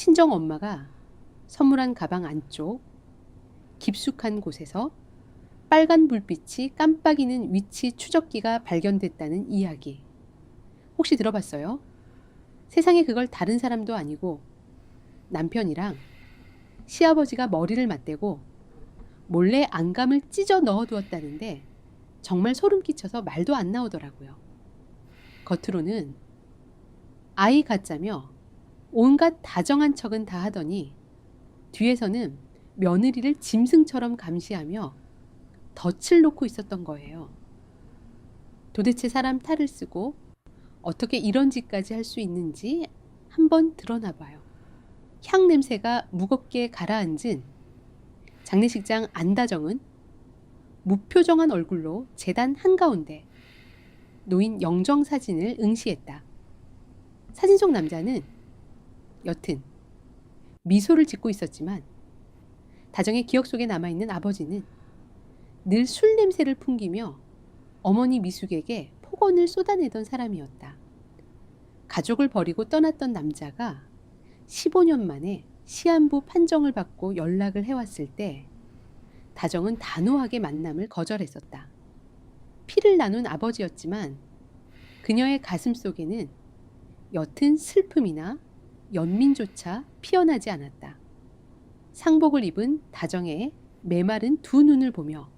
친정 엄마가 선물한 가방 안쪽 깊숙한 곳에서 빨간 불빛이 깜빡이는 위치 추적기가 발견됐다는 이야기. 혹시 들어봤어요? 세상에 그걸 다른 사람도 아니고 남편이랑 시아버지가 머리를 맞대고 몰래 안감을 찢어 넣어두었다는데 정말 소름 끼쳐서 말도 안 나오더라고요. 겉으로는 아이 같자며 온갖 다정한 척은 다 하더니 뒤에서는 며느리를 짐승처럼 감시하며 덫을 놓고 있었던 거예요. 도대체 사람 탈을 쓰고 어떻게 이런 짓까지 할 수 있는지 한번 드러나 봐요. 향 냄새가 무겁게 가라앉은 장례식장 안다정은 무표정한 얼굴로 제단 한가운데 놓인 영정사진을 응시했다. 사진 속 남자는 여튼 미소를 짓고 있었지만 다정의 기억 속에 남아있는 아버지는 늘 술 냄새를 풍기며 어머니 미숙에게 폭언을 쏟아내던 사람이었다. 가족을 버리고 떠났던 남자가 15년 만에 시한부 판정을 받고 연락을 해왔을 때 다정은 단호하게 만남을 거절했었다. 피를 나눈 아버지였지만 그녀의 가슴 속에는 옅은 슬픔이나 연민조차 피어나지 않았다. 상복을 입은 다정의 메마른 두 눈을 보며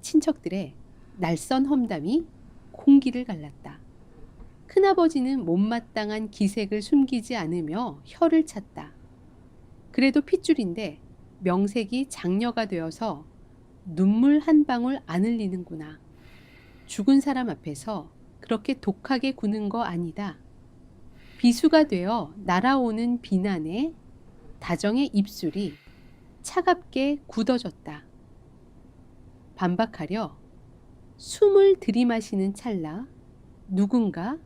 친척들의 날선 험담이 공기를 갈랐다. 큰아버지는 못마땅한 기색을 숨기지 않으며 혀를 찼다. 그래도 핏줄인데 명색이 장녀가 되어서 눈물 한 방울 안 흘리는구나. 죽은 사람 앞에서 그렇게 독하게 구는 거 아니다. 비수가 되어 날아오는 비난에 다정의 입술이 차갑게 굳어졌다. 반박하려 숨을 들이마시는 찰나 누군가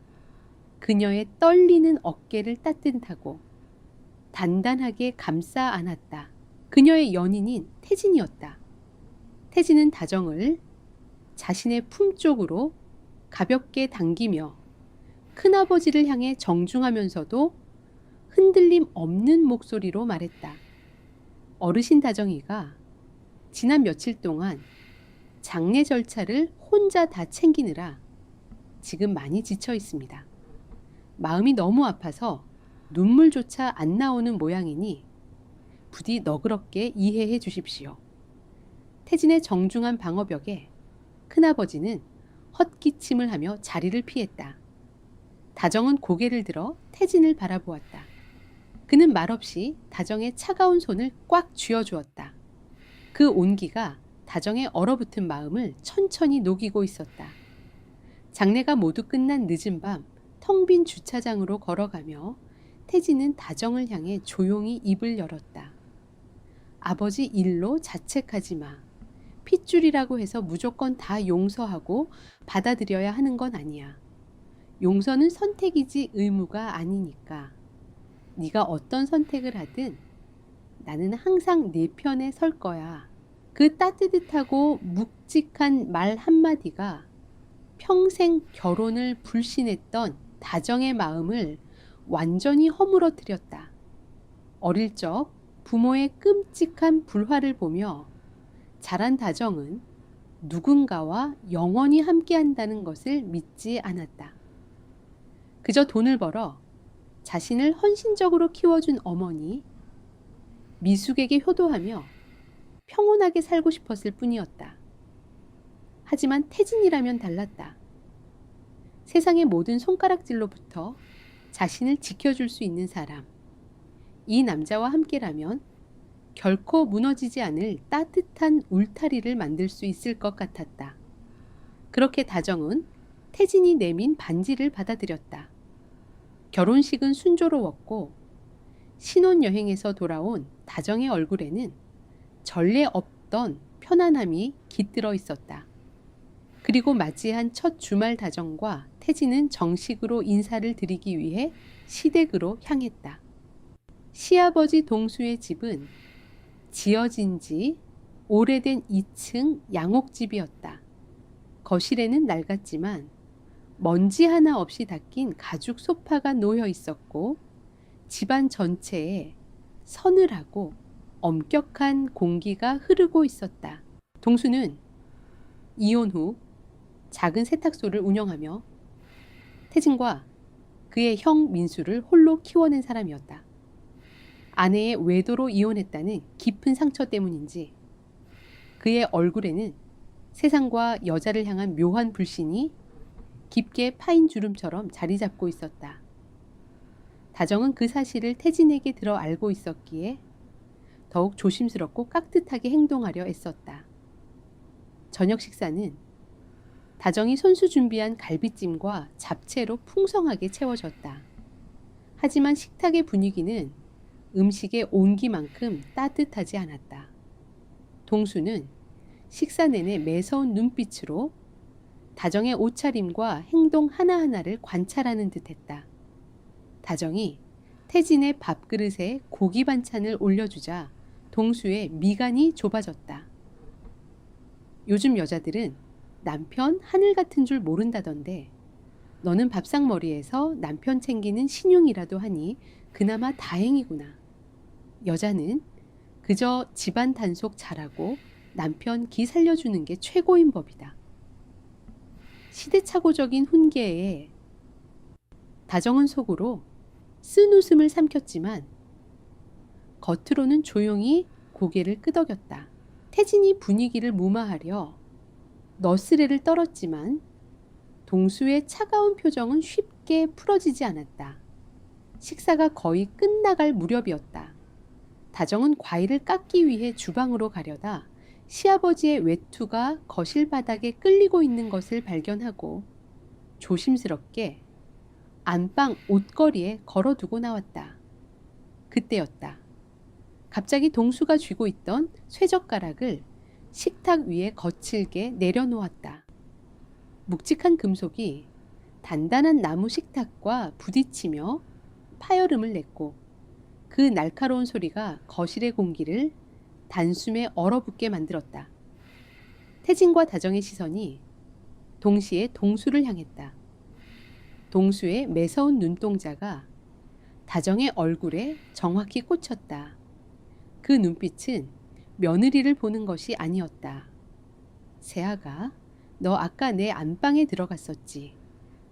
그녀의 떨리는 어깨를 따뜻하고 단단하게 감싸 안았다. 그녀의 연인인 태진이었다. 태진은 다정을 자신의 품 쪽으로 가볍게 당기며 큰아버지를 향해 정중하면서도 흔들림 없는 목소리로 말했다. 어르신 다정이가 지난 며칠 동안 장례 절차를 혼자 다 챙기느라 지금 많이 지쳐 있습니다. 마음이 너무 아파서 눈물조차 안 나오는 모양이니 부디 너그럽게 이해해 주십시오. 태진의 정중한 방어벽에 큰아버지는 헛기침을 하며 자리를 피했다. 다정은 고개를 들어 태진을 바라보았다. 그는 말없이 다정의 차가운 손을 꽉 쥐어주었다. 그 온기가 다정의 얼어붙은 마음을 천천히 녹이고 있었다. 장례가 모두 끝난 늦은 밤 텅 빈 주차장으로 걸어가며 태진은 다정을 향해 조용히 입을 열었다. 아버지 일로 자책하지 마. 핏줄이라고 해서 무조건 다 용서하고 받아들여야 하는 건 아니야. 용서는 선택이지 의무가 아니니까. 네가 어떤 선택을 하든 나는 항상 네 편에 설 거야. 그 따뜻하고 묵직한 말 한마디가 평생 결혼을 불신했던 다정의 마음을 완전히 허물어뜨렸다. 어릴 적 부모의 끔찍한 불화를 보며 자란 다정은 누군가와 영원히 함께한다는 것을 믿지 않았다. 그저 돈을 벌어 자신을 헌신적으로 키워준 어머니, 미숙에게 효도하며 평온하게 살고 싶었을 뿐이었다. 하지만 태진이라면 달랐다. 세상의 모든 손가락질로부터 자신을 지켜줄 수 있는 사람. 이 남자와 함께라면 결코 무너지지 않을 따뜻한 울타리를 만들 수 있을 것 같았다. 그렇게 다정은 태진이 내민 반지를 받아들였다. 결혼식은 순조로웠고 신혼여행에서 돌아온 다정의 얼굴에는 전례 없던 편안함이 깃들어 있었다. 그리고 맞이한 첫 주말 다정과 태진은 정식으로 인사를 드리기 위해 시댁으로 향했다. 시아버지 동수의 집은 지어진 지 오래된 2층 양옥집이었다. 거실에는 낡았지만 먼지 하나 없이 닦인 가죽 소파가 놓여 있었고 집안 전체에 서늘하고 엄격한 공기가 흐르고 있었다. 동수는 이혼 후 작은 세탁소를 운영하며 태진과 그의 형 민수를 홀로 키워낸 사람이었다. 아내의 외도로 이혼했다는 깊은 상처 때문인지 그의 얼굴에는 세상과 여자를 향한 묘한 불신이 깊게 파인 주름처럼 자리 잡고 있었다. 다정은 그 사실을 태진에게 들어 알고 있었기에 더욱 조심스럽고 깍듯하게 행동하려 애썼다. 저녁 식사는 다정이 손수 준비한 갈비찜과 잡채로 풍성하게 채워졌다. 하지만 식탁의 분위기는 음식의 온기만큼 따뜻하지 않았다. 동수는 식사 내내 매서운 눈빛으로 다정의 옷차림과 행동 하나하나를 관찰하는 듯했다. 다정이 태진의 밥그릇에 고기 반찬을 올려주자 동수의 미간이 좁아졌다. 요즘 여자들은 남편 하늘 같은 줄 모른다던데 너는 밥상머리에서 남편 챙기는 신용이라도 하니 그나마 다행이구나. 여자는 그저 집안 단속 잘하고 남편 기 살려주는 게 최고인 법이다. 시대착오적인 훈계에 다정은 속으로 쓴 웃음을 삼켰지만 겉으로는 조용히 고개를 끄덕였다. 태진이 분위기를 무마하려 너스레를 떨었지만 동수의 차가운 표정은 쉽게 풀어지지 않았다. 식사가 거의 끝나갈 무렵이었다. 다정은 과일을 깎기 위해 주방으로 가려다 시아버지의 외투가 거실 바닥에 끌리고 있는 것을 발견하고 조심스럽게 안방 옷걸이에 걸어두고 나왔다. 그때였다. 갑자기 동수가 쥐고 있던 쇠젓가락을 식탁 위에 거칠게 내려놓았다. 묵직한 금속이 단단한 나무 식탁과 부딪히며 파열음을 냈고 그 날카로운 소리가 거실의 공기를 단숨에 얼어붙게 만들었다. 태진과 다정의 시선이 동시에 동수를 향했다. 동수의 매서운 눈동자가 다정의 얼굴에 정확히 꽂혔다. 그 눈빛은 며느리를 보는 것이 아니었다. 세아가, 너 아까 내 안방에 들어갔었지.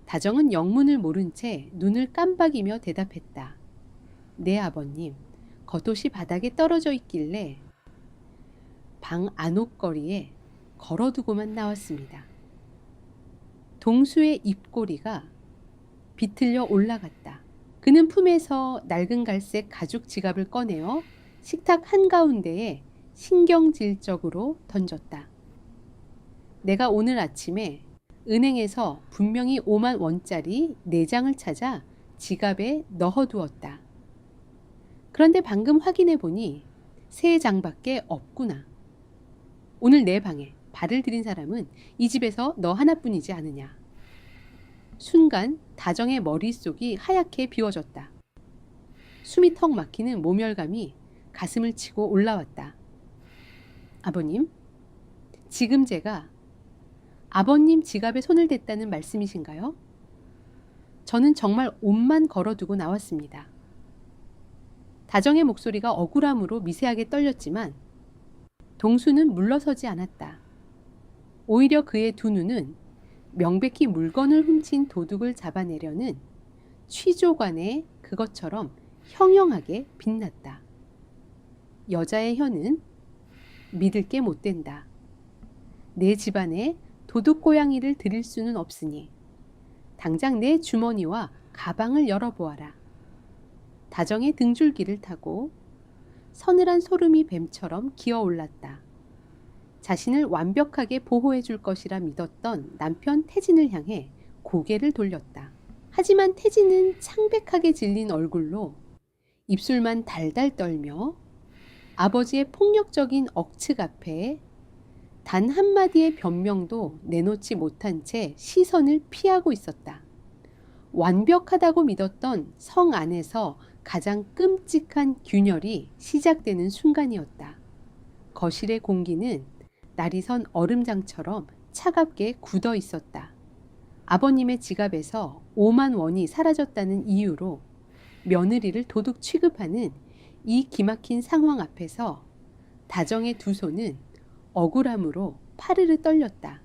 다정은 영문을 모른 채 눈을 깜박이며 대답했다. 네 아버님, 겉옷이 바닥에 떨어져 있길래 방 안옷걸이에 걸어두고만 나왔습니다. 동수의 입꼬리가 비틀려 올라갔다. 그는 품에서 낡은 갈색 가죽 지갑을 꺼내어 식탁 한가운데에 신경질적으로 던졌다. 내가 오늘 아침에 은행에서 분명히 5만 원짜리 4장을 찾아 지갑에 넣어두었다. 그런데 방금 확인해 보니 3장밖에 없구나. 오늘 내 방에 발을 들인 사람은 이 집에서 너 하나뿐이지 않으냐. 순간 다정의 머릿속이 하얗게 비워졌다. 숨이 턱 막히는 모멸감이 가슴을 치고 올라왔다. 아버님, 지금 제가 아버님 지갑에 손을 댔다는 말씀이신가요? 저는 정말 옷만 걸어두고 나왔습니다. 다정의 목소리가 억울함으로 미세하게 떨렸지만 동수는 물러서지 않았다. 오히려 그의 두 눈은 명백히 물건을 훔친 도둑을 잡아내려는 취조관의 그것처럼 형형하게 빛났다. 여자의 혀는 믿을 게 못 된다. 내 집안에 도둑 고양이를 들일 수는 없으니 당장 내 주머니와 가방을 열어보아라. 다정의 등줄기를 타고 서늘한 소름이 뱀처럼 기어올랐다. 자신을 완벽하게 보호해 줄 것이라 믿었던 남편 태진을 향해 고개를 돌렸다. 하지만 태진은 창백하게 질린 얼굴로 입술만 달달 떨며 아버지의 폭력적인 억측 앞에 단 한마디의 변명도 내놓지 못한 채 시선을 피하고 있었다. 완벽하다고 믿었던 성 안에서 가장 끔찍한 균열이 시작되는 순간이었다. 거실의 공기는 날이 선 얼음장처럼 차갑게 굳어 있었다. 아버님의 지갑에서 5만 원이 사라졌다는 이유로 며느리를 도둑 취급하는 이 기막힌 상황 앞에서 다정의 두 손은 억울함으로 파르르 떨렸다.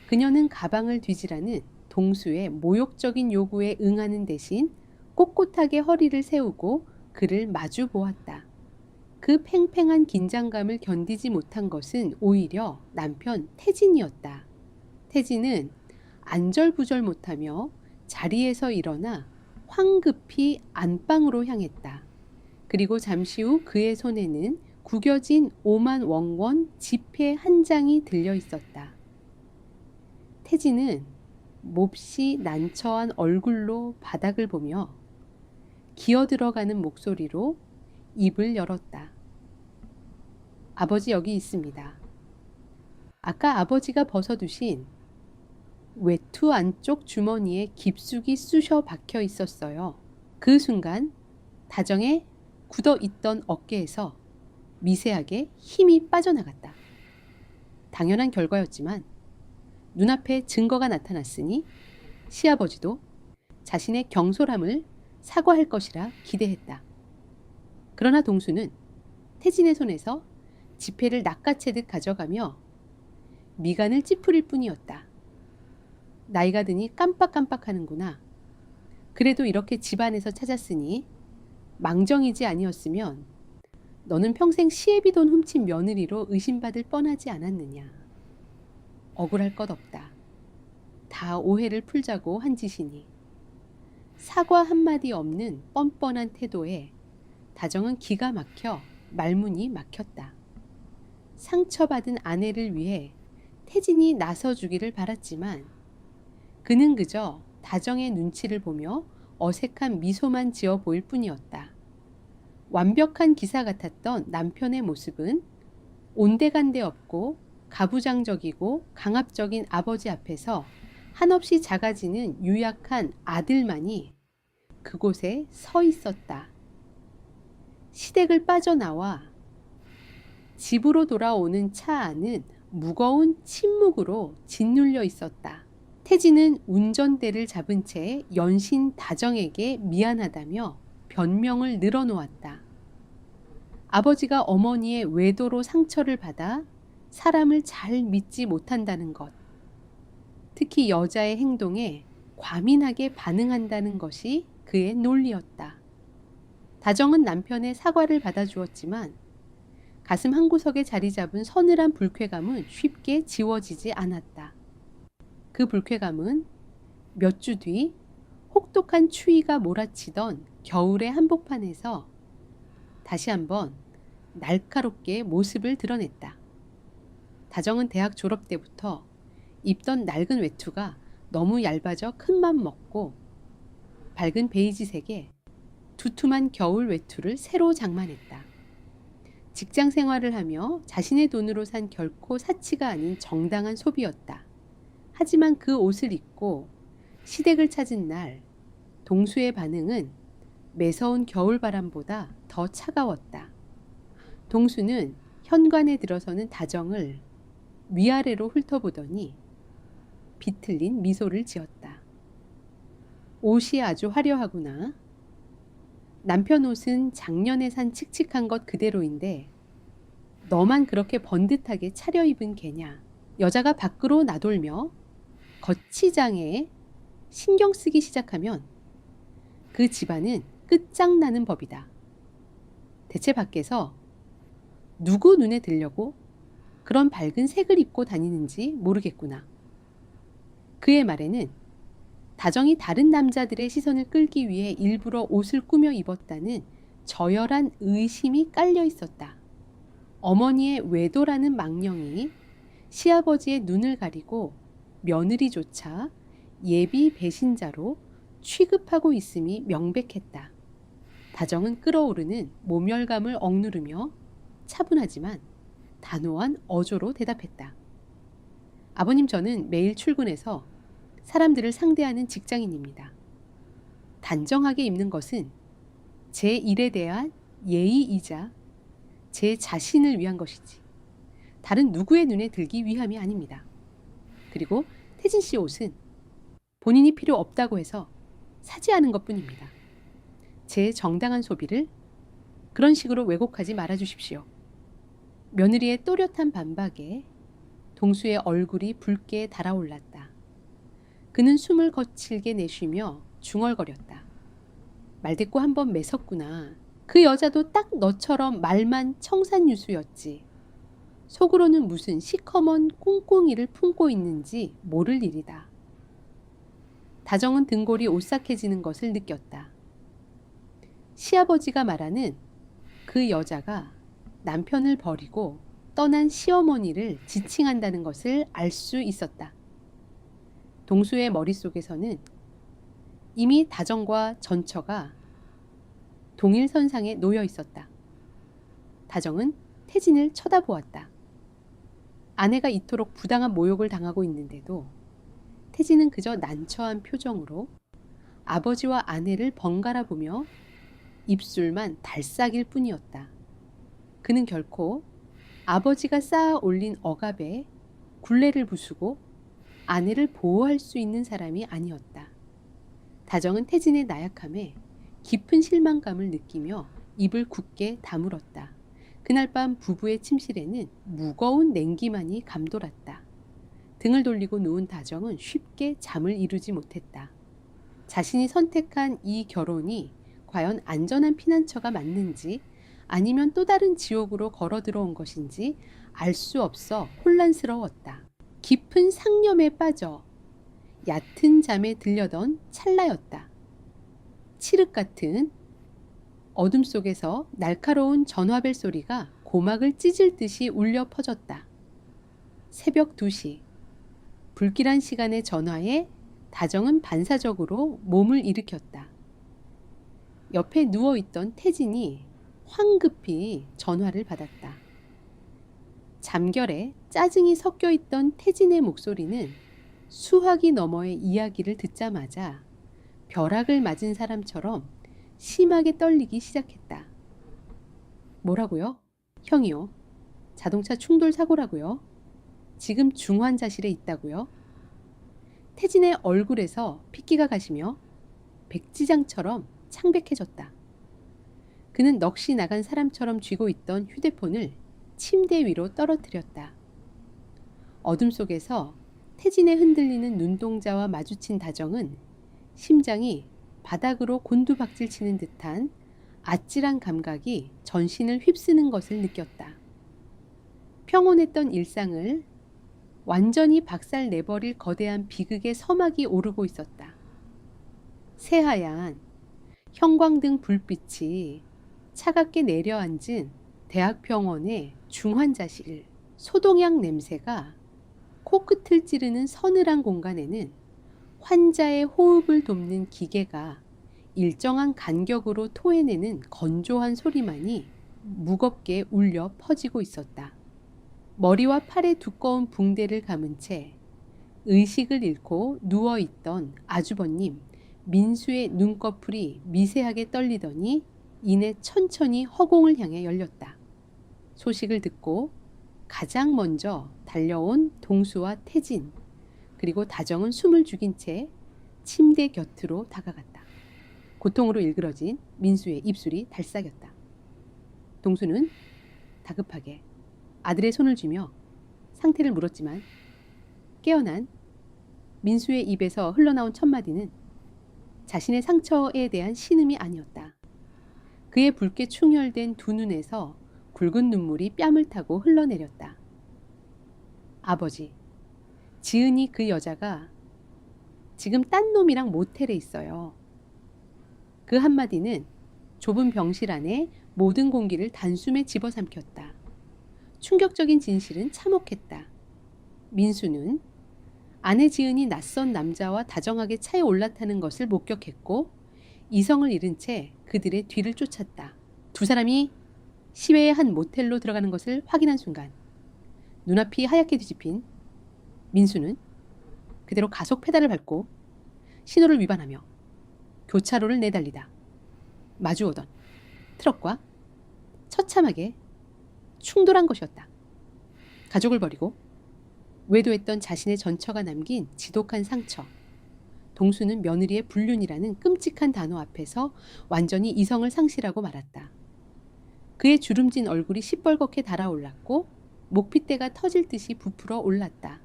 그녀는 가방을 뒤지라는 동수의 모욕적인 요구에 응하는 대신 꼿꼿하게 허리를 세우고 그를 마주 보았다. 그 팽팽한 긴장감을 견디지 못한 것은 오히려 남편 태진이었다. 태진은 안절부절 못하며 자리에서 일어나 황급히 안방으로 향했다. 그리고 잠시 후 그의 손에는 구겨진 5만 웡원 지폐 한 장이 들려 있었다. 태진은 몹시 난처한 얼굴로 바닥을 보며 기어들어가는 목소리로 입을 열었다. 아버지 여기 있습니다. 아까 아버지가 벗어두신 외투 안쪽 주머니에 깊숙이 쑤셔 박혀 있었어요. 그 순간 다정의 굳어 있던 어깨에서 미세하게 힘이 빠져나갔다. 당연한 결과였지만 눈앞에 증거가 나타났으니 시아버지도 자신의 경솔함을 사과할 것이라 기대했다. 그러나 동수는 태진의 손에서 지폐를 낚아채듯 가져가며 미간을 찌푸릴 뿐이었다. 나이가 드니 깜빡깜빡하는구나. 그래도 이렇게 집안에서 찾았으니 망정이지 아니었으면 너는 평생 시애비 돈 훔친 며느리로 의심받을 뻔하지 않았느냐. 억울할 것 없다. 다 오해를 풀자고 한 짓이니. 사과 한마디 없는 뻔뻔한 태도에 다정은 기가 막혀 말문이 막혔다. 상처받은 아내를 위해 태진이 나서주기를 바랐지만 그는 그저 다정의 눈치를 보며 어색한 미소만 지어 보일 뿐이었다. 완벽한 기사 같았던 남편의 모습은 온데간데 없고 가부장적이고 강압적인 아버지 앞에서 한없이 작아지는 유약한 아들만이 그곳에 서 있었다. 시댁을 빠져나와 집으로 돌아오는 차 안은 무거운 침묵으로 짓눌려 있었다. 태진은 운전대를 잡은 채 연신 다정에게 미안하다며 변명을 늘어놓았다. 아버지가 어머니의 외도로 상처를 받아 사람을 잘 믿지 못한다는 것, 특히 여자의 행동에 과민하게 반응한다는 것이 그의 논리였다. 다정은 남편의 사과를 받아주었지만 가슴 한구석에 자리 잡은 서늘한 불쾌감은 쉽게 지워지지 않았다. 그 불쾌감은 몇 주 뒤 혹독한 추위가 몰아치던 겨울의 한복판에서 다시 한번 날카롭게 모습을 드러냈다. 다정은 대학 졸업 때부터 입던 낡은 외투가 너무 얇아져 큰맘 먹고 밝은 베이지색의 두툼한 겨울 외투를 새로 장만했다. 직장 생활을 하며 자신의 돈으로 산 결코 사치가 아닌 정당한 소비였다. 하지만 그 옷을 입고 시댁을 찾은 날 동수의 반응은 매서운 겨울바람보다 더 차가웠다. 동수는 현관에 들어서는 다정을 위아래로 훑어보더니 비틀린 미소를 지었다. 옷이 아주 화려하구나. 남편 옷은 작년에 산 칙칙한 것 그대로인데 너만 그렇게 번듯하게 차려입은 게냐. 여자가 밖으로 나돌며 거치장에 신경 쓰기 시작하면 그 집안은 끝장나는 법이다. 대체 밖에서 누구 눈에 들려고 그런 밝은 색을 입고 다니는지 모르겠구나. 그의 말에는 다정이 다른 남자들의 시선을 끌기 위해 일부러 옷을 꾸며 입었다는 저열한 의심이 깔려 있었다. 어머니의 외도라는 망령이 시아버지의 눈을 가리고 며느리조차 예비 배신자로 취급하고 있음이 명백했다. 다정은 끓어오르는 모멸감을 억누르며 차분하지만 단호한 어조로 대답했다. 아버님, 저는 매일 출근해서 사람들을 상대하는 직장인입니다. 단정하게 입는 것은 제 일에 대한 예의이자 제 자신을 위한 것이지 다른 누구의 눈에 들기 위함이 아닙니다. 그리고 태진 씨 옷은 본인이 필요 없다고 해서 사지 않은 것뿐입니다. 제 정당한 소비를 그런 식으로 왜곡하지 말아주십시오. 며느리의 또렷한 반박에 동수의 얼굴이 붉게 달아올랐다. 그는 숨을 거칠게 내쉬며 중얼거렸다. 말대꾸 한번 매섰구나. 그 여자도 딱 너처럼 말만 청산유수였지. 속으로는 무슨 시커먼 꿍꿍이를 품고 있는지 모를 일이다. 다정은 등골이 오싹해지는 것을 느꼈다. 시아버지가 말하는 그 여자가 남편을 버리고 떠난 시어머니를 지칭한다는 것을 알 수 있었다. 동수의 머릿속에서는 이미 다정과 전처가 동일선상에 놓여 있었다. 다정은 태진을 쳐다보았다. 아내가 이토록 부당한 모욕을 당하고 있는데도 태진은 그저 난처한 표정으로 아버지와 아내를 번갈아 보며 입술만 달싹일 뿐이었다. 그는 결코 아버지가 쌓아 올린 억압에 굴레를 부수고 아내를 보호할 수 있는 사람이 아니었다. 다정은 태진의 나약함에 깊은 실망감을 느끼며 입을 굳게 다물었다. 그날 밤 부부의 침실에는 무거운 냉기만이 감돌았다. 등을 돌리고 누운 다정은 쉽게 잠을 이루지 못했다. 자신이 선택한 이 결혼이 과연 안전한 피난처가 맞는지 아니면 또 다른 지옥으로 걸어 들어온 것인지 알 수 없어 혼란스러웠다. 깊은 상념에 빠져 얕은 잠에 들려던 찰나였다. 칠흑 같은 어둠 속에서 날카로운 전화벨 소리가 고막을 찢을 듯이 울려 퍼졌다. 새벽 2시. 불길한 시간의 전화에 다정은 반사적으로 몸을 일으켰다. 옆에 누워있던 태진이 황급히 전화를 받았다. 잠결에 짜증이 섞여 있던 태진의 목소리는 수화기 너머의 이야기를 듣자마자 벼락을 맞은 사람처럼 심하게 떨리기 시작했다. 뭐라고요? 형이요. 자동차 충돌 사고라고요. 지금 중환자실에 있다고요. 태진의 얼굴에서 핏기가 가시며 백지장처럼 창백해졌다. 그는 넋이 나간 사람처럼 쥐고 있던 휴대폰을 침대 위로 떨어뜨렸다. 어둠 속에서 태진의 흔들리는 눈동자와 마주친 다정은 심장이 바닥으로 곤두박질 치는 듯한 아찔한 감각이 전신을 휩쓰는 것을 느꼈다. 평온했던 일상을 완전히 박살 내버릴 거대한 비극의 서막이 오르고 있었다. 새하얀 형광등 불빛이 차갑게 내려앉은 대학병원의 중환자실, 소독약 냄새가 코끝을 찌르는 서늘한 공간에는 환자의 호흡을 돕는 기계가 일정한 간격으로 토해내는 건조한 소리만이 무겁게 울려 퍼지고 있었다. 머리와 팔에 두꺼운 붕대를 감은 채 의식을 잃고 누워있던 아주버님 민수의 눈꺼풀이 미세하게 떨리더니 이내 천천히 허공을 향해 열렸다. 소식을 듣고 가장 먼저 달려온 동수와 태진, 그리고 다정은 숨을 죽인 채 침대 곁으로 다가갔다. 고통으로 일그러진 민수의 입술이 달싹였다. 동수는 다급하게 아들의 손을 쥐며 상태를 물었지만 깨어난 민수의 입에서 흘러나온 첫마디는 자신의 상처에 대한 신음이 아니었다. 그의 붉게 충혈된 두 눈에서 굵은 눈물이 뺨을 타고 흘러내렸다. 아버지, 지은이 그 여자가 지금 딴 놈이랑 모텔에 있어요. 그 한마디는 좁은 병실 안에 모든 공기를 단숨에 집어삼켰다. 충격적인 진실은 참혹했다. 민수는 아내 지은이 낯선 남자와 다정하게 차에 올라타는 것을 목격했고 이성을 잃은 채 그들의 뒤를 쫓았다. 두 사람이 시외의 한 모텔로 들어가는 것을 확인한 순간 눈앞이 하얗게 뒤집힌 민수는 그대로 가속 페달을 밟고 신호를 위반하며 교차로를 내달리다 마주오던 트럭과 처참하게 충돌한 것이었다. 가족을 버리고 외도했던 자신의 전처가 남긴 지독한 상처. 동수는 며느리의 불륜이라는 끔찍한 단어 앞에서 완전히 이성을 상실하고 말았다. 그의 주름진 얼굴이 시뻘겋게 달아올랐고 목핏대가 터질 듯이 부풀어 올랐다.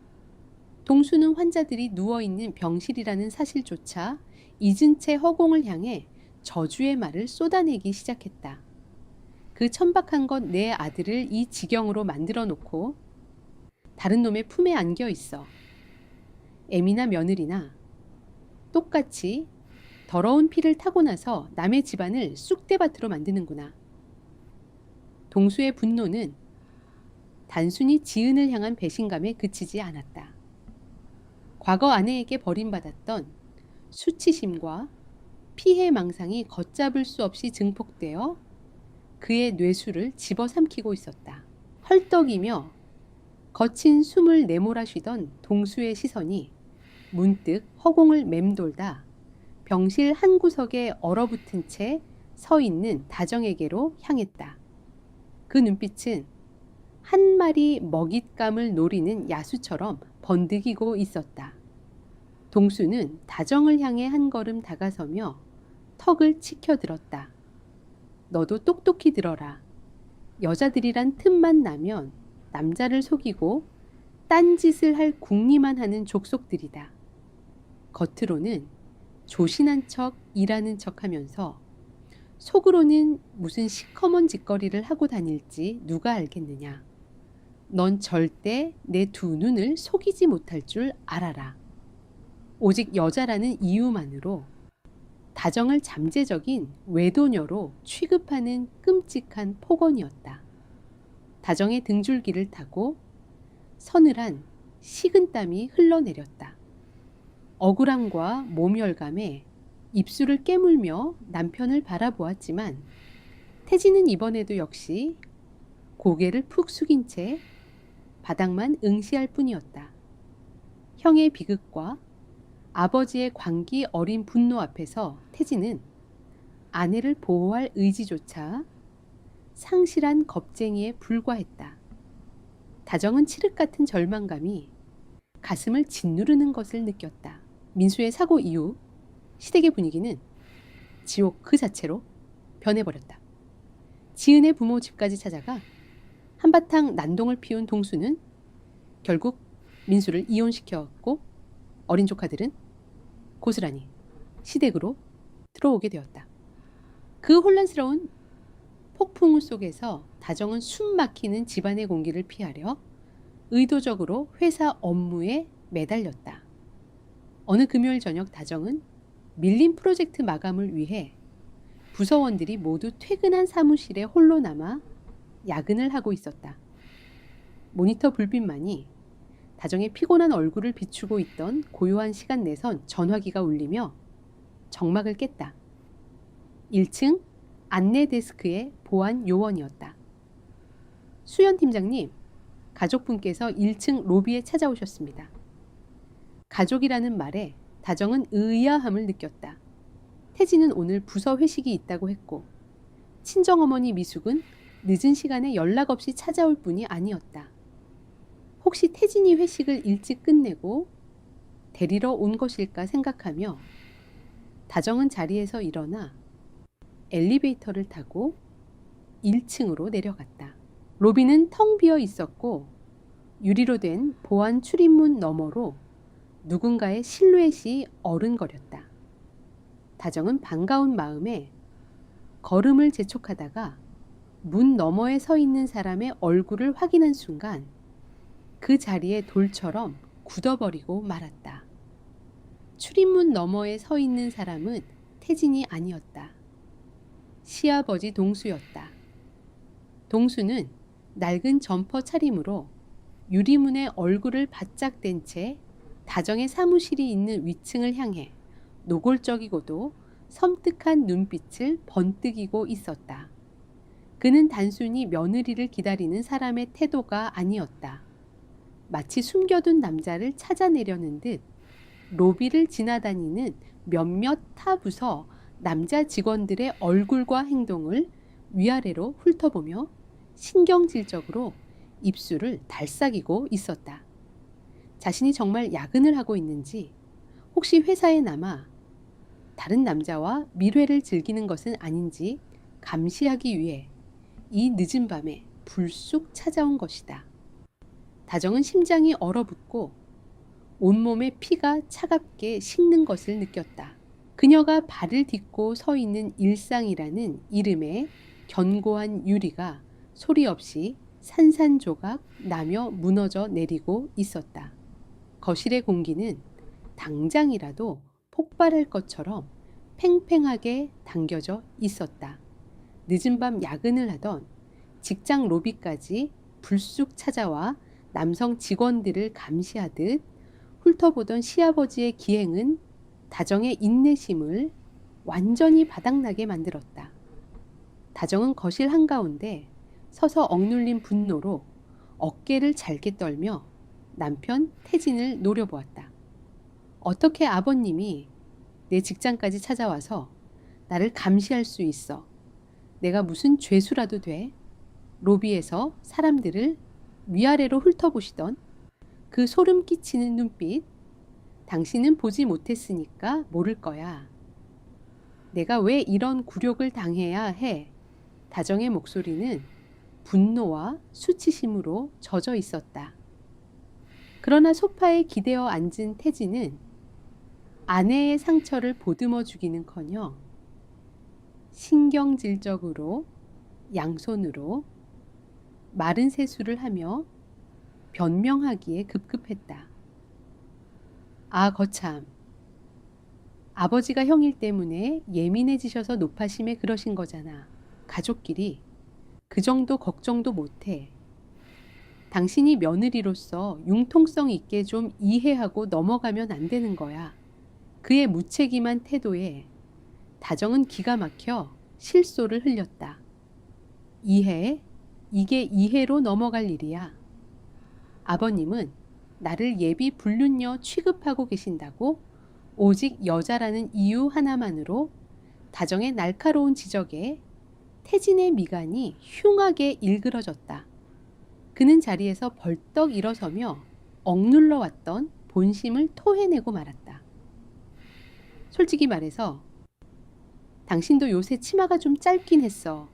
동수는 환자들이 누워있는 병실이라는 사실조차 잊은 채 허공을 향해 저주의 말을 쏟아내기 시작했다. 그 천박한 것 내 아들을 이 지경으로 만들어 놓고 다른 놈의 품에 안겨 있어. 애미나 며느리나 똑같이 더러운 피를 타고 나서 남의 집안을 쑥대밭으로 만드는구나. 동수의 분노는 단순히 지은을 향한 배신감에 그치지 않았다. 과거 아내에게 버림받았던 수치심과 피해망상이 걷잡을 수 없이 증폭되어 그의 뇌수를 집어삼키고 있었다. 헐떡이며 거친 숨을 내몰아쉬던 동수의 시선이 문득 허공을 맴돌다 병실 한 구석에 얼어붙은 채 서 있는 다정에게로 향했다. 그 눈빛은 한 마리 먹잇감을 노리는 야수처럼 번득이고 있었다. 동수는 다정을 향해 한 걸음 다가서며 턱을 치켜들었다. 너도 똑똑히 들어라. 여자들이란 틈만 나면 남자를 속이고 딴짓을 할 궁리만 하는 족속들이다. 겉으로는 조신한 척 일하는 척 하면서 속으로는 무슨 시커먼 짓거리를 하고 다닐지 누가 알겠느냐. 넌 절대 내 두 눈을 속이지 못할 줄 알아라. 오직 여자라는 이유만으로 다정을 잠재적인 외도녀로 취급하는 끔찍한 폭언이었다. 다정의 등줄기를 타고 서늘한 식은땀이 흘러내렸다. 억울함과 모멸감에 입술을 깨물며 남편을 바라보았지만 태진은 이번에도 역시 고개를 푹 숙인 채 바닥만 응시할 뿐이었다. 형의 비극과 아버지의 광기 어린 분노 앞에서 태진은 아내를 보호할 의지조차 상실한 겁쟁이에 불과했다. 다정은 칠흑 같은 절망감이 가슴을 짓누르는 것을 느꼈다. 민수의 사고 이후 시댁의 분위기는 지옥 그 자체로 변해버렸다. 지은의 부모 집까지 찾아가 한바탕 난동을 피운 동수는 결국 민수를 이혼시켰고 어린 조카들은 고스란히 시댁으로 들어오게 되었다. 그 혼란스러운 폭풍 속에서 다정은 숨 막히는 집안의 공기를 피하려 의도적으로 회사 업무에 매달렸다. 어느 금요일 저녁 다정은 밀린 프로젝트 마감을 위해 부서원들이 모두 퇴근한 사무실에 홀로 남아 야근을 하고 있었다. 모니터 불빛만이 다정의 피곤한 얼굴을 비추고 있던 고요한 시간 내선 전화기가 울리며 정막을 깼다. 1층 안내 데스크의 보안 요원이었다. 수연 팀장님, 가족분께서 1층 로비에 찾아오셨습니다. 가족이라는 말에 다정은 의아함을 느꼈다. 태진은 오늘 부서 회식이 있다고 했고 친정어머니 미숙은 늦은 시간에 연락 없이 찾아올 뿐이 아니었다. 혹시 태진이 회식을 일찍 끝내고 데리러 온 것일까 생각하며 다정은 자리에서 일어나 엘리베이터를 타고 1층으로 내려갔다. 로비는 텅 비어 있었고 유리로 된 보안 출입문 너머로 누군가의 실루엣이 어른거렸다. 다정은 반가운 마음에 걸음을 재촉하다가 문 너머에 서 있는 사람의 얼굴을 확인한 순간 그 자리에 돌처럼 굳어버리고 말았다. 출입문 너머에 서 있는 사람은 태진이 아니었다. 시아버지 동수였다. 동수는 낡은 점퍼 차림으로 유리문에 얼굴을 바짝 댄 채 다정의 사무실이 있는 위층을 향해 노골적이고도 섬뜩한 눈빛을 번뜩이고 있었다. 그는 단순히 며느리를 기다리는 사람의 태도가 아니었다. 마치 숨겨둔 남자를 찾아내려는 듯 로비를 지나다니는 몇몇 타 부서 남자 직원들의 얼굴과 행동을 위아래로 훑어보며 신경질적으로 입술을 달싹이고 있었다. 자신이 정말 야근을 하고 있는지, 혹시 회사에 남아 다른 남자와 밀회를 즐기는 것은 아닌지 감시하기 위해 이 늦은 밤에 불쑥 찾아온 것이다. 다정은 심장이 얼어붙고 온몸에 피가 차갑게 식는 것을 느꼈다. 그녀가 발을 딛고 서 있는 일상이라는 이름의 견고한 유리가 소리 없이 산산조각 나며 무너져 내리고 있었다. 거실의 공기는 당장이라도 폭발할 것처럼 팽팽하게 당겨져 있었다. 늦은 밤 야근을 하던 직장 로비까지 불쑥 찾아와 남성 직원들을 감시하듯 훑어보던 시아버지의 기행은 다정의 인내심을 완전히 바닥나게 만들었다. 다정은 거실 한가운데 서서 억눌린 분노로 어깨를 잘게 떨며 남편 태진을 노려보았다. 어떻게 아버님이 내 직장까지 찾아와서 나를 감시할 수 있어? 내가 무슨 죄수라도 돼? 로비에서 사람들을 위아래로 훑어보시던 그 소름 끼치는 눈빛, 당신은 보지 못했으니까 모를 거야. 내가 왜 이런 굴욕을 당해야 해? 다정의 목소리는 분노와 수치심으로 젖어 있었다. 그러나 소파에 기대어 앉은 태진은 아내의 상처를 보듬어 주기는커녕 신경질적으로 양손으로 마른 세수를 하며 변명하기에 급급했다. 아, 거참. 아버지가 형일 때문에 예민해지셔서 노파심에 그러신 거잖아. 가족끼리 그 정도 걱정도 못해. 당신이 며느리로서 융통성 있게 좀 이해하고 넘어가면 안 되는 거야. 그의 무책임한 태도에 다정은 기가 막혀 실소를 흘렸다. 이해? 이게 이해로 넘어갈 일이야. 아버님은 나를 예비 불륜녀 취급하고 계신다고? 오직 여자라는 이유 하나만으로? 다정의 날카로운 지적에 태진의 미간이 흉하게 일그러졌다. 그는 자리에서 벌떡 일어서며 억눌러 왔던 본심을 토해내고 말았다. 솔직히 말해서 당신도 요새 치마가 좀 짧긴 했어.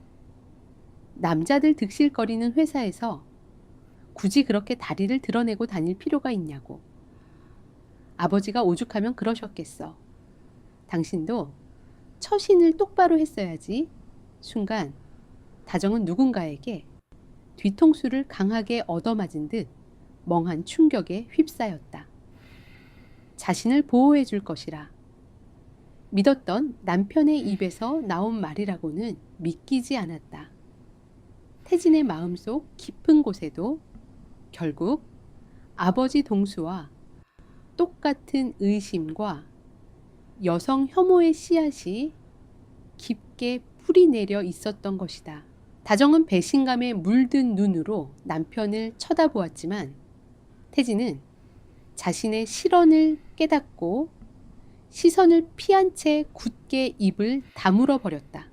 남자들 득실거리는 회사에서 굳이 그렇게 다리를 드러내고 다닐 필요가 있냐고. 아버지가 오죽하면 그러셨겠어. 당신도 처신을 똑바로 했어야지. 순간 다정은 누군가에게 뒤통수를 강하게 얻어맞은 듯 멍한 충격에 휩싸였다. 자신을 보호해 줄 것이라. 믿었던 남편의 입에서 나온 말이라고는 믿기지 않았다. 태진의 마음속 깊은 곳에도 결국 아버지 동수와 똑같은 의심과 여성 혐오의 씨앗이 깊게 뿌리내려 있었던 것이다. 다정은 배신감에 물든 눈으로 남편을 쳐다보았지만 태진은 자신의 실언을 깨닫고 시선을 피한 채 굳게 입을 다물어 버렸다.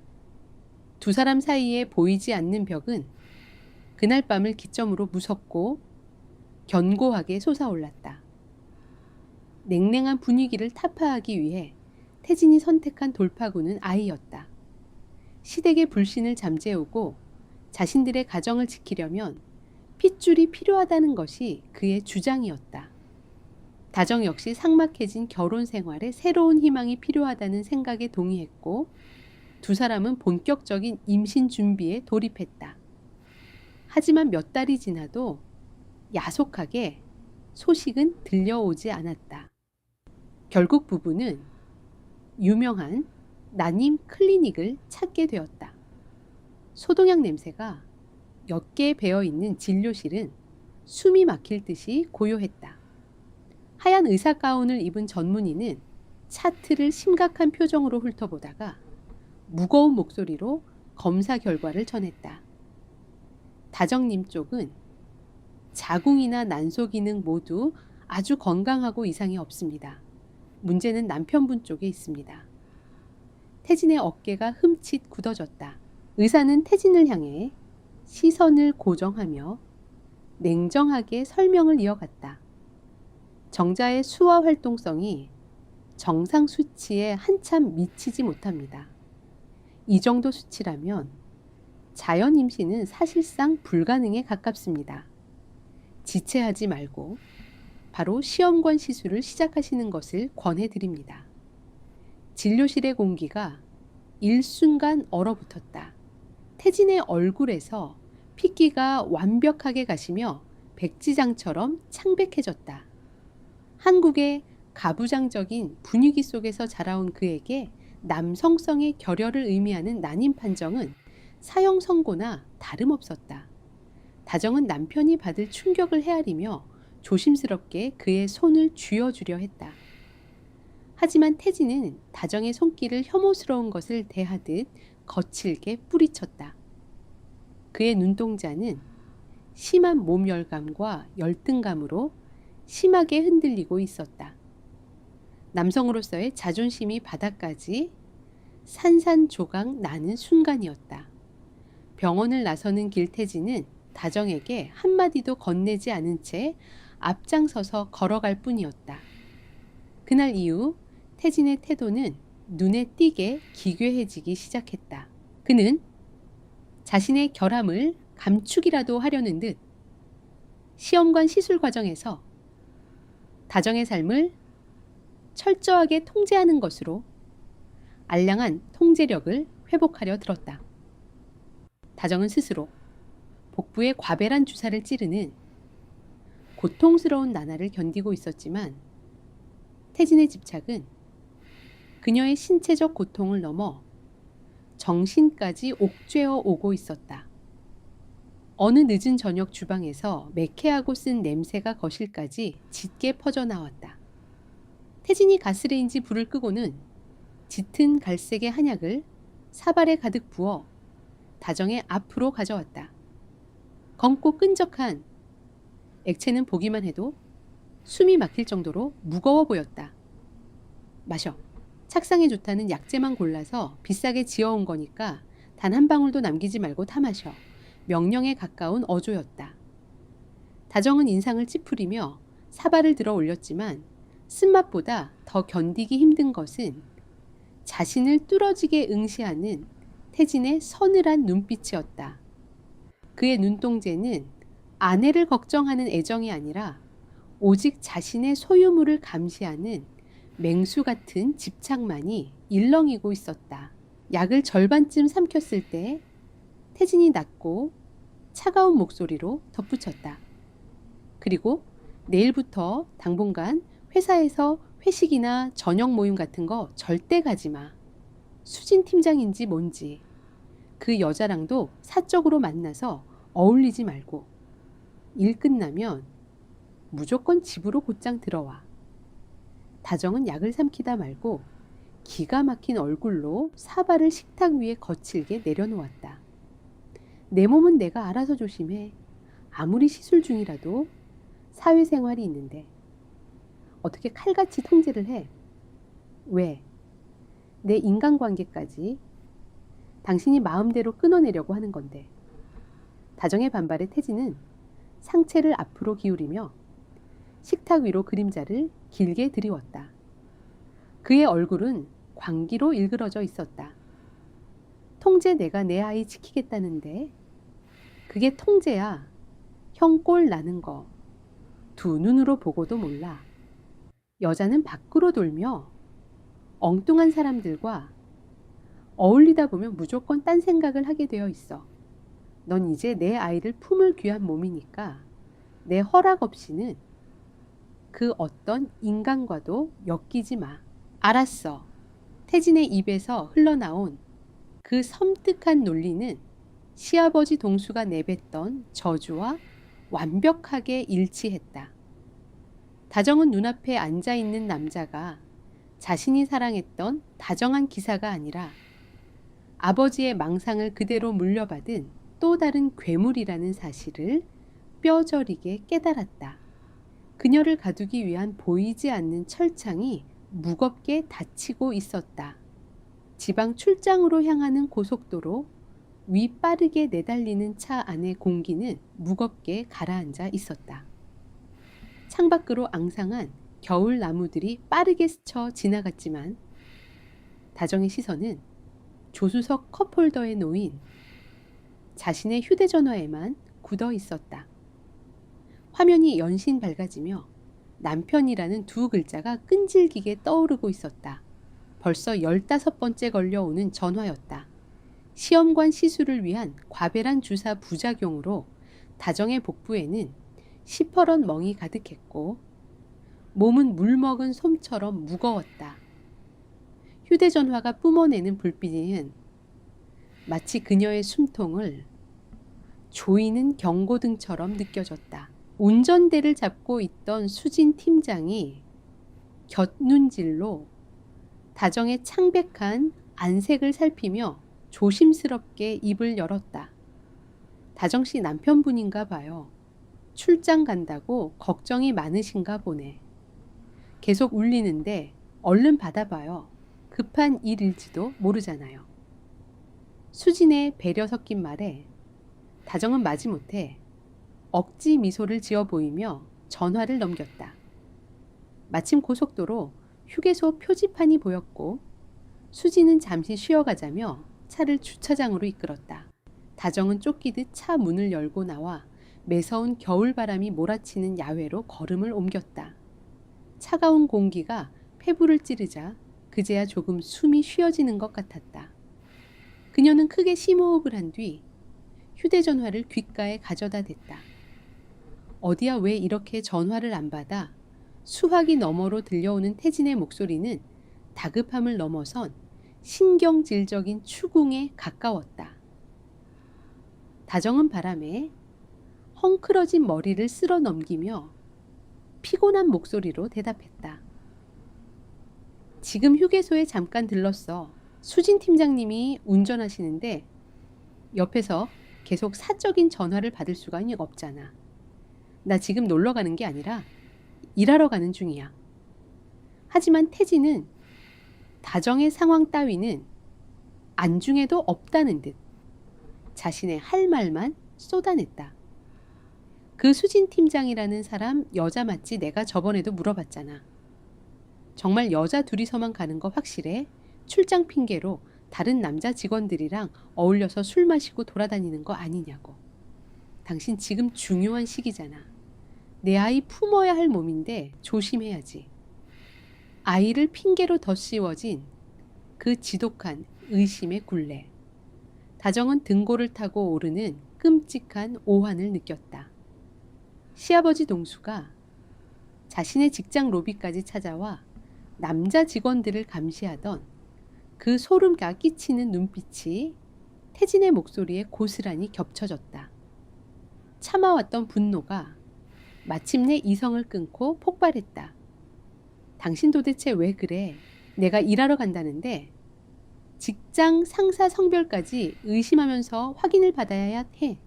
두 사람 사이에 보이지 않는 벽은 그날 밤을 기점으로 무섭고 견고하게 솟아올랐다. 냉랭한 분위기를 타파하기 위해 태진이 선택한 돌파구는 아이였다. 시댁의 불신을 잠재우고 자신들의 가정을 지키려면 핏줄이 필요하다는 것이 그의 주장이었다. 다정 역시 삭막해진 결혼 생활에 새로운 희망이 필요하다는 생각에 동의했고 두 사람은 본격적인 임신 준비에 돌입했다. 하지만 몇 달이 지나도 야속하게 소식은 들려오지 않았다. 결국 부부는 유명한 난임 클리닉을 찾게 되었다. 소독약 냄새가 옅게 배어있는 진료실은 숨이 막힐 듯이 고요했다. 하얀 의사 가운을 입은 전문의는 차트를 심각한 표정으로 훑어보다가 무거운 목소리로 검사 결과를 전했다. 다정님 쪽은 자궁이나 난소 기능 모두 아주 건강하고 이상이 없습니다. 문제는 남편분 쪽에 있습니다. 태진의 어깨가 흠칫 굳어졌다. 의사는 태진을 향해 시선을 고정하며 냉정하게 설명을 이어갔다. 정자의 수화 활동성이 정상 수치에 한참 미치지 못합니다. 이 정도 수치라면 자연 임신은 사실상 불가능에 가깝습니다. 지체하지 말고 바로 시험관 시술을 시작하시는 것을 권해드립니다. 진료실의 공기가 일순간 얼어붙었다. 태진의 얼굴에서 핏기가 완벽하게 가시며 백지장처럼 창백해졌다. 한국의 가부장적인 분위기 속에서 자라온 그에게 남성성의 결여를 의미하는 난임 판정은 사형 선고나 다름없었다. 다정은 남편이 받을 충격을 헤아리며 조심스럽게 그의 손을 쥐어주려 했다. 하지만 태진은 다정의 손길을 혐오스러운 것을 대하듯 거칠게 뿌리쳤다. 그의 눈동자는 심한 몸열감과 열등감으로 심하게 흔들리고 있었다. 남성으로서의 자존심이 바닥까지 산산조각 나는 순간이었다. 병원을 나서는 길태진은 다정에게 한마디도 건네지 않은 채 앞장서서 걸어갈 뿐이었다. 그날 이후 태진의 태도는 눈에 띄게 기괴해지기 시작했다. 그는 자신의 결함을 감추기라도 하려는 듯 시험관 시술 과정에서 다정의 삶을 철저하게 통제하는 것으로 알량한 통제력을 회복하려 들었다. 다정은 스스로 복부에 과배란 주사를 찌르는 고통스러운 나날을 견디고 있었지만 태진의 집착은 그녀의 신체적 고통을 넘어 정신까지 옥죄어 오고 있었다. 어느 늦은 저녁 주방에서 매캐하고 쓴 냄새가 거실까지 짙게 퍼져나왔다. 태진이 가스레인지 불을 끄고는 짙은 갈색의 한약을 사발에 가득 부어 다정의 앞으로 가져왔다. 검고 끈적한 액체는 보기만 해도 숨이 막힐 정도로 무거워 보였다. 마셔. 착상에 좋다는 약재만 골라서 비싸게 지어온 거니까 단 한 방울도 남기지 말고 타 마셔. 명령에 가까운 어조였다. 다정은 인상을 찌푸리며 사발을 들어 올렸지만 쓴맛보다 더 견디기 힘든 것은 자신을 뚫어지게 응시하는 태진의 서늘한 눈빛이었다. 그의 눈동자는 아내를 걱정하는 애정이 아니라 오직 자신의 소유물을 감시하는 맹수 같은 집착만이 일렁이고 있었다. 약을 절반쯤 삼켰을 때 태진이 낮고 차가운 목소리로 덧붙였다. 그리고 내일부터 당분간 회사에서 회식이나 저녁 모임 같은 거 절대 가지 마. 수진 팀장인지 뭔지 그 여자랑도 사적으로 만나서 어울리지 말고 일 끝나면 무조건 집으로 곧장 들어와. 다정은 약을 삼키다 말고 기가 막힌 얼굴로 사발을 식탁 위에 거칠게 내려놓았다. 내 몸은 내가 알아서 조심해. 아무리 시술 중이라도 사회생활이 있는데 어떻게 칼같이 통제를 해? 왜? 내 인간관계까지 당신이 마음대로 끊어내려고 하는 건데. 다정의 반발에 태진은 상체를 앞으로 기울이며 식탁 위로 그림자를 길게 들이웠다. 그의 얼굴은 광기로 일그러져 있었다. 통제 내가 내 아이 지키겠다는데 그게 통제야. 형 꼴 나는 거 두 눈으로 보고도 몰라. 여자는 밖으로 돌며 엉뚱한 사람들과 어울리다 보면 무조건 딴 생각을 하게 되어 있어. 넌 이제 내 아이를 품을 귀한 몸이니까 내 허락 없이는 그 어떤 인간과도 엮이지 마. 알았어. 태진의 입에서 흘러나온 그 섬뜩한 논리는 시아버지 동수가 내뱉던 저주와 완벽하게 일치했다. 다정은 눈앞에 앉아있는 남자가 자신이 사랑했던 다정한 기사가 아니라 아버지의 망상을 그대로 물려받은 또 다른 괴물이라는 사실을 뼈저리게 깨달았다. 그녀를 가두기 위한 보이지 않는 철창이 무겁게 닫히고 있었다. 지방 출장으로 향하는 고속도로 위 빠르게 내달리는 차 안의 공기는 무겁게 가라앉아 있었다. 창밖으로 앙상한 겨울 나무들이 빠르게 스쳐 지나갔지만 다정의 시선은 조수석 컵홀더에 놓인 자신의 휴대전화에만 굳어 있었다. 화면이 연신 밝아지며 남편이라는 두 글자가 끈질기게 떠오르고 있었다. 벌써 15번째 걸려오는 전화였다. 시험관 시술을 위한 과배란 주사 부작용으로 다정의 복부에는 시퍼런 멍이 가득했고 몸은 물먹은 솜처럼 무거웠다. 휴대전화가 뿜어내는 불빛은 마치 그녀의 숨통을 조이는 경고등처럼 느껴졌다. 운전대를 잡고 있던 수진 팀장이 곁눈질로 다정의 창백한 안색을 살피며 조심스럽게 입을 열었다. 다정씨 남편분인가 봐요. 출장 간다고 걱정이 많으신가 보네. 계속 울리는데 얼른 받아봐요. 급한 일일지도 모르잖아요. 수진의 배려 섞인 말에 다정은 마지못해 억지 미소를 지어 보이며 전화를 넘겼다. 마침 고속도로 휴게소 표지판이 보였고 수진은 잠시 쉬어가자며 차를 주차장으로 이끌었다. 다정은 쫓기듯 차 문을 열고 나와 매서운 겨울바람이 몰아치는 야외로 걸음을 옮겼다. 차가운 공기가 폐부를 찌르자 그제야 조금 숨이 쉬어지는 것 같았다. 그녀는 크게 심호흡을 한 뒤 휴대전화를 귓가에 가져다 댔다. 어디야 왜 이렇게 전화를 안 받아? 수화기 너머로 들려오는 태진의 목소리는 다급함을 넘어선 신경질적인 추궁에 가까웠다. 다정은 바람에 헝클어진 머리를 쓸어 넘기며 피곤한 목소리로 대답했다. 지금 휴게소에 잠깐 들렀어. 수진 팀장님이 운전하시는데 옆에서 계속 사적인 전화를 받을 수가 없잖아. 나 지금 놀러 가는 게 아니라 일하러 가는 중이야. 하지만 태진은 다정의 상황 따위는 안중에도 없다는 듯 자신의 할 말만 쏟아냈다. 그 수진 팀장이라는 사람 여자 맞지? 내가 저번에도 물어봤잖아. 정말 여자 둘이서만 가는 거 확실해? 출장 핑계로 다른 남자 직원들이랑 어울려서 술 마시고 돌아다니는 거 아니냐고. 당신 지금 중요한 시기잖아. 내 아이 품어야 할 몸인데 조심해야지. 아이를 핑계로 덧씌워진 그 지독한 의심의 굴레. 다정은 등골을 타고 오르는 끔찍한 오한을 느꼈다. 시아버지 동수가 자신의 직장 로비까지 찾아와 남자 직원들을 감시하던 그 소름가 끼치는 눈빛이 태진의 목소리에 고스란히 겹쳐졌다. 참아왔던 분노가 마침내 이성을 끊고 폭발했다. 당신 도대체 왜 그래? 내가 일하러 간다는데 직장 상사 성별까지 의심하면서 확인을 받아야 해.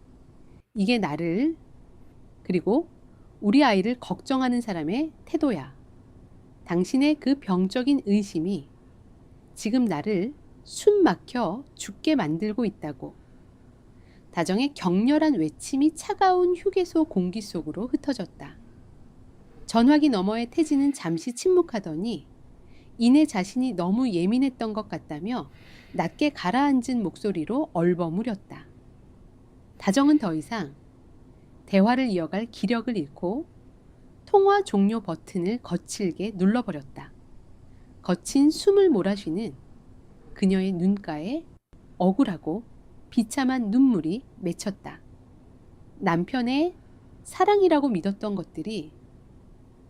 이게 나를 그리고 우리 아이를 걱정하는 사람의 태도야. 당신의 그 병적인 의심이 지금 나를 숨 막혀 죽게 만들고 있다고. 다정의 격렬한 외침이 차가운 휴게소 공기 속으로 흩어졌다. 전화기 너머의 태진은 잠시 침묵하더니 이내 자신이 너무 예민했던 것 같다며 낮게 가라앉은 목소리로 얼버무렸다. 다정은 더 이상 대화를 이어갈 기력을 잃고 통화 종료 버튼을 거칠게 눌러버렸다. 거친 숨을 몰아쉬는 그녀의 눈가에 억울하고 비참한 눈물이 맺혔다. 남편의 사랑이라고 믿었던 것들이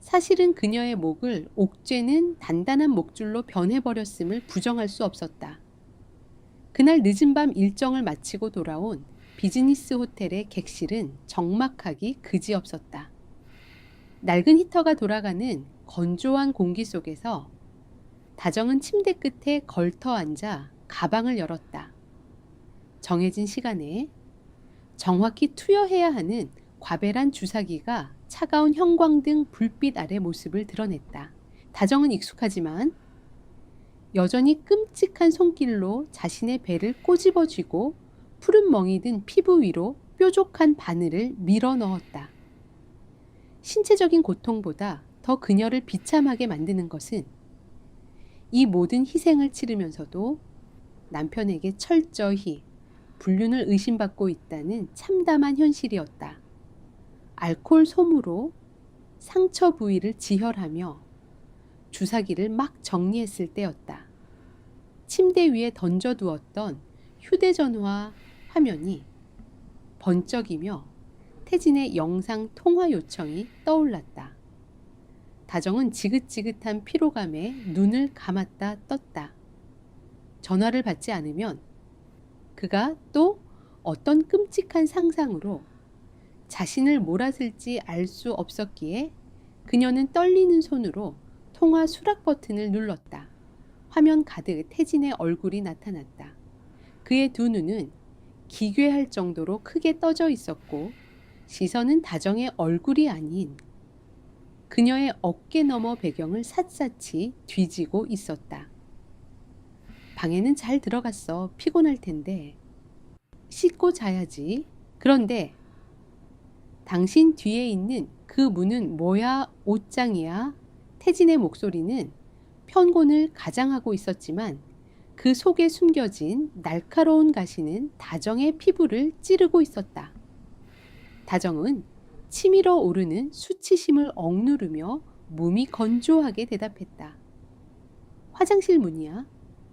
사실은 그녀의 목을 옥죄는 단단한 목줄로 변해버렸음을 부정할 수 없었다. 그날 늦은 밤 일정을 마치고 돌아온 비즈니스 호텔의 객실은 적막하기 그지없었다. 낡은 히터가 돌아가는 건조한 공기 속에서 다정은 침대 끝에 걸터 앉아 가방을 열었다. 정해진 시간에 정확히 투여해야 하는 과배란 주사기가 차가운 형광등 불빛 아래 모습을 드러냈다. 다정은 익숙하지만 여전히 끔찍한 손길로 자신의 배를 꼬집어 쥐고 푸른 멍이 든 피부 위로 뾰족한 바늘을 밀어 넣었다. 신체적인 고통보다 더 그녀를 비참하게 만드는 것은 이 모든 희생을 치르면서도 남편에게 철저히 불륜을 의심받고 있다는 참담한 현실이었다. 알코올 솜으로 상처 부위를 지혈하며 주사기를 막 정리했을 때였다. 침대 위에 던져두었던 휴대전화 화면이 번쩍이며 태진의 영상 통화 요청이 떠올랐다. 다정은 지긋지긋한 피로감에 눈을 감았다 떴다. 전화를 받지 않으면 그가 또 어떤 끔찍한 상상으로 자신을 몰아쓸지 알 수 없었기에 그녀는 떨리는 손으로 통화 수락 버튼을 눌렀다. 화면 가득 태진의 얼굴이 나타났다. 그의 두 눈은 기괴할 정도로 크게 떠져 있었고 시선은 다정의 얼굴이 아닌 그녀의 어깨 너머 배경을 샅샅이 뒤지고 있었다. 방에는 잘 들어갔어. 피곤할 텐데. 씻고 자야지. 그런데 당신 뒤에 있는 그 문은 뭐야? 옷장이야? 태진의 목소리는 편곤을 가장하고 있었지만 그 속에 숨겨진 날카로운 가시는 다정의 피부를 찌르고 있었다. 다정은 치밀어 오르는 수치심을 억누르며 몸이 건조하게 대답했다. 화장실 문이야.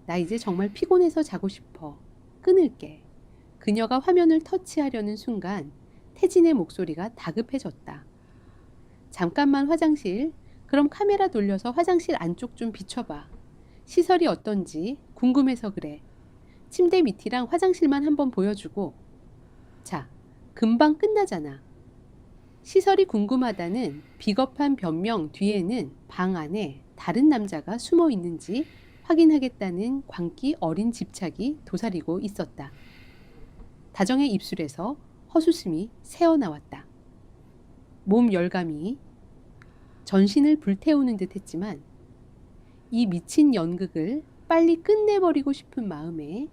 나 이제 정말 피곤해서 자고 싶어. 끊을게. 그녀가 화면을 터치하려는 순간 태진의 목소리가 다급해졌다. 잠깐만 화장실. 그럼 카메라 돌려서 화장실 안쪽 좀 비춰봐. 시설이 어떤지 궁금해서 그래. 침대 밑이랑 화장실만 한번 보여주고. 자, 금방 끝나잖아. 시설이 궁금하다는 비겁한 변명 뒤에는 방 안에 다른 남자가 숨어 있는지 확인하겠다는 광기 어린 집착이 도사리고 있었다. 다정의 입술에서 헛웃음이 새어나왔다. 몸 열감이 전신을 불태우는 듯 했지만 이 미친 연극을 빨리 끝내버리고 싶은 마음에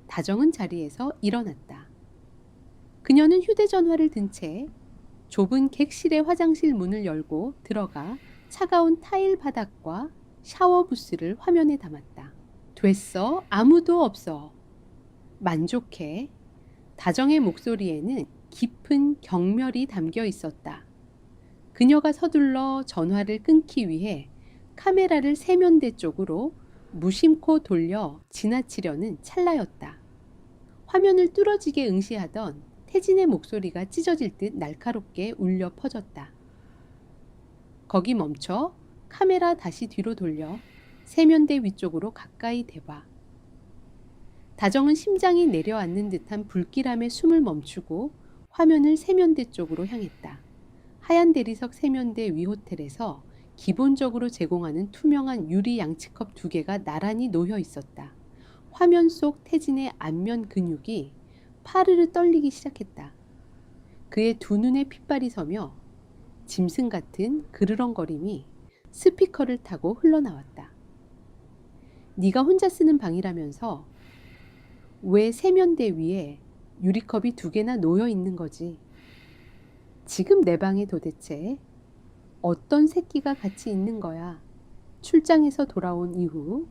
다정은 자리에서 일어났다. 그녀는 휴대전화를 든 채 좁은 객실의 화장실 문을 열고 들어가 차가운 타일 바닥과 샤워 부스를 화면에 담았다. 됐어. 아무도 없어. 만족해. 다정의 목소리에는 깊은 경멸이 담겨 있었다. 그녀가 서둘러 전화를 끊기 위해 카메라를 세면대 쪽으로 무심코 돌려 지나치려는 찰나였다. 화면을 뚫어지게 응시하던 태진의 목소리가 찢어질 듯 날카롭게 울려 퍼졌다. 거기 멈춰. 카메라 다시 뒤로 돌려 세면대 위쪽으로 가까이 대봐. 다정은 심장이 내려앉는 듯한 불길함에 숨을 멈추고 화면을 세면대 쪽으로 향했다. 하얀 대리석 세면대 위 호텔에서 기본적으로 제공하는 투명한 유리 양치컵 2개가 나란히 놓여 있었다. 화면 속 태진의 안면 근육이 파르르 떨리기 시작했다. 그의 두 눈에 핏발이 서며 짐승 같은 그르렁거림이 스피커를 타고 흘러나왔다. 네가 혼자 쓰는 방이라면서 왜 세면대 위에 유리컵이 2개나 놓여 있는 거지? 지금 내 방에 도대체 어떤 새끼가 같이 있는 거야? 출장에서 돌아온 이후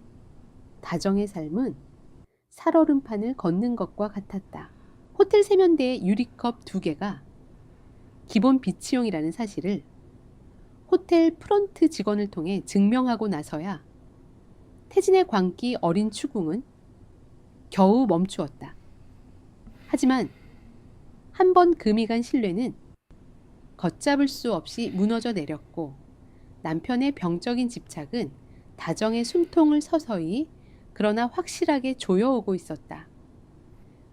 다정의 삶은 살얼음판을 걷는 것과 같았다. 호텔 세면대의 유리컵 2개가 기본 비치용이라는 사실을 호텔 프런트 직원을 통해 증명하고 나서야 태진의 광기 어린 추궁은 겨우 멈추었다. 하지만 한 번 금이 간 신뢰는 걷잡을 수 없이 무너져 내렸고 남편의 병적인 집착은 다정의 숨통을 서서히 그러나 확실하게 조여오고 있었다.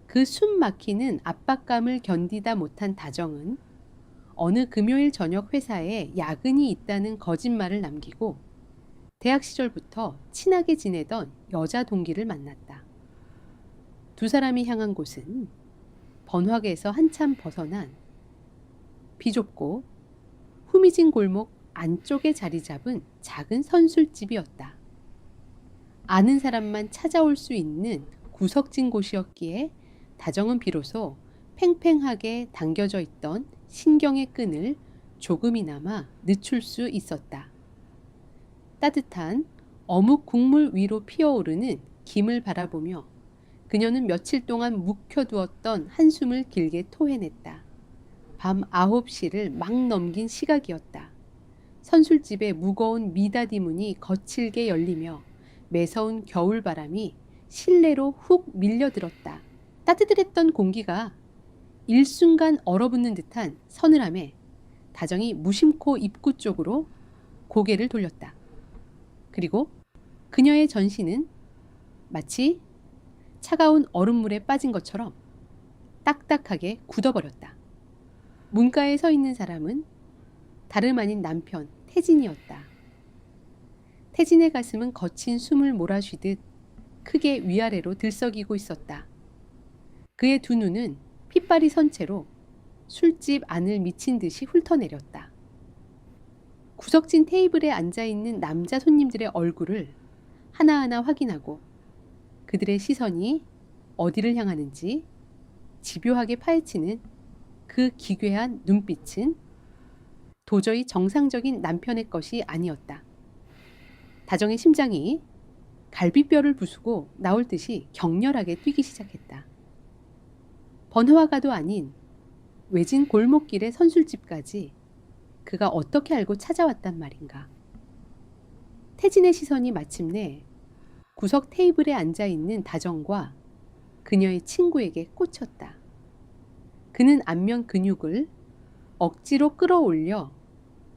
그 숨 막히는 압박감을 견디다 못한 다정은 어느 금요일 저녁 회사에 야근이 있다는 거짓말을 남기고 대학 시절부터 친하게 지내던 여자 동기를 만났다. 두 사람이 향한 곳은 번화가에서 한참 벗어난 비좁고 후미진 골목 안쪽에 자리 잡은 작은 선술집이었다. 아는 사람만 찾아올 수 있는 구석진 곳이었기에 다정은 비로소 팽팽하게 당겨져 있던 신경의 끈을 조금이나마 늦출 수 있었다. 따뜻한 어묵 국물 위로 피어오르는 김을 바라보며 그녀는 며칠 동안 묵혀두었던 한숨을 길게 토해냈다. 밤 9시를 막 넘긴 시각이었다. 선술집의 무거운 미닫이 문이 거칠게 열리며 매서운 겨울바람이 실내로 훅 밀려들었다. 따뜻했던 공기가 일순간 얼어붙는 듯한 서늘함에 다정이 무심코 입구 쪽으로 고개를 돌렸다. 그리고 그녀의 전신은 마치 차가운 얼음물에 빠진 것처럼 딱딱하게 굳어버렸다. 문가에 서 있는 사람은 다름 아닌 남편 태진이었다. 태진의 가슴은 거친 숨을 몰아쉬듯 크게 위아래로 들썩이고 있었다. 그의 두 눈은 핏발이 선 채로 술집 안을 미친 듯이 훑어내렸다. 구석진 테이블에 앉아있는 남자 손님들의 얼굴을 하나하나 확인하고 그들의 시선이 어디를 향하는지 집요하게 파헤치는 그 기괴한 눈빛은 도저히 정상적인 남편의 것이 아니었다. 다정의 심장이 갈비뼈를 부수고 나올 듯이 격렬하게 뛰기 시작했다. 번화가도 아닌 외진 골목길의 선술집까지 그가 어떻게 알고 찾아왔단 말인가. 태진의 시선이 마침내 구석 테이블에 앉아있는 다정과 그녀의 친구에게 꽂혔다. 그는 안면 근육을 억지로 끌어올려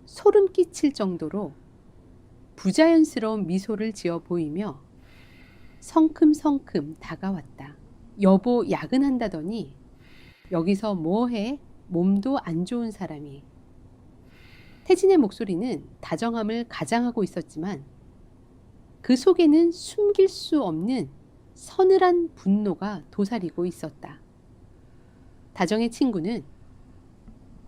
소름 끼칠 정도로 부자연스러운 미소를 지어 보이며 성큼성큼 다가왔다. 여보 야근한다더니 여기서 뭐해? 몸도 안 좋은 사람이. 태진의 목소리는 다정함을 가장하고 있었지만 그 속에는 숨길 수 없는 서늘한 분노가 도사리고 있었다. 다정의 친구는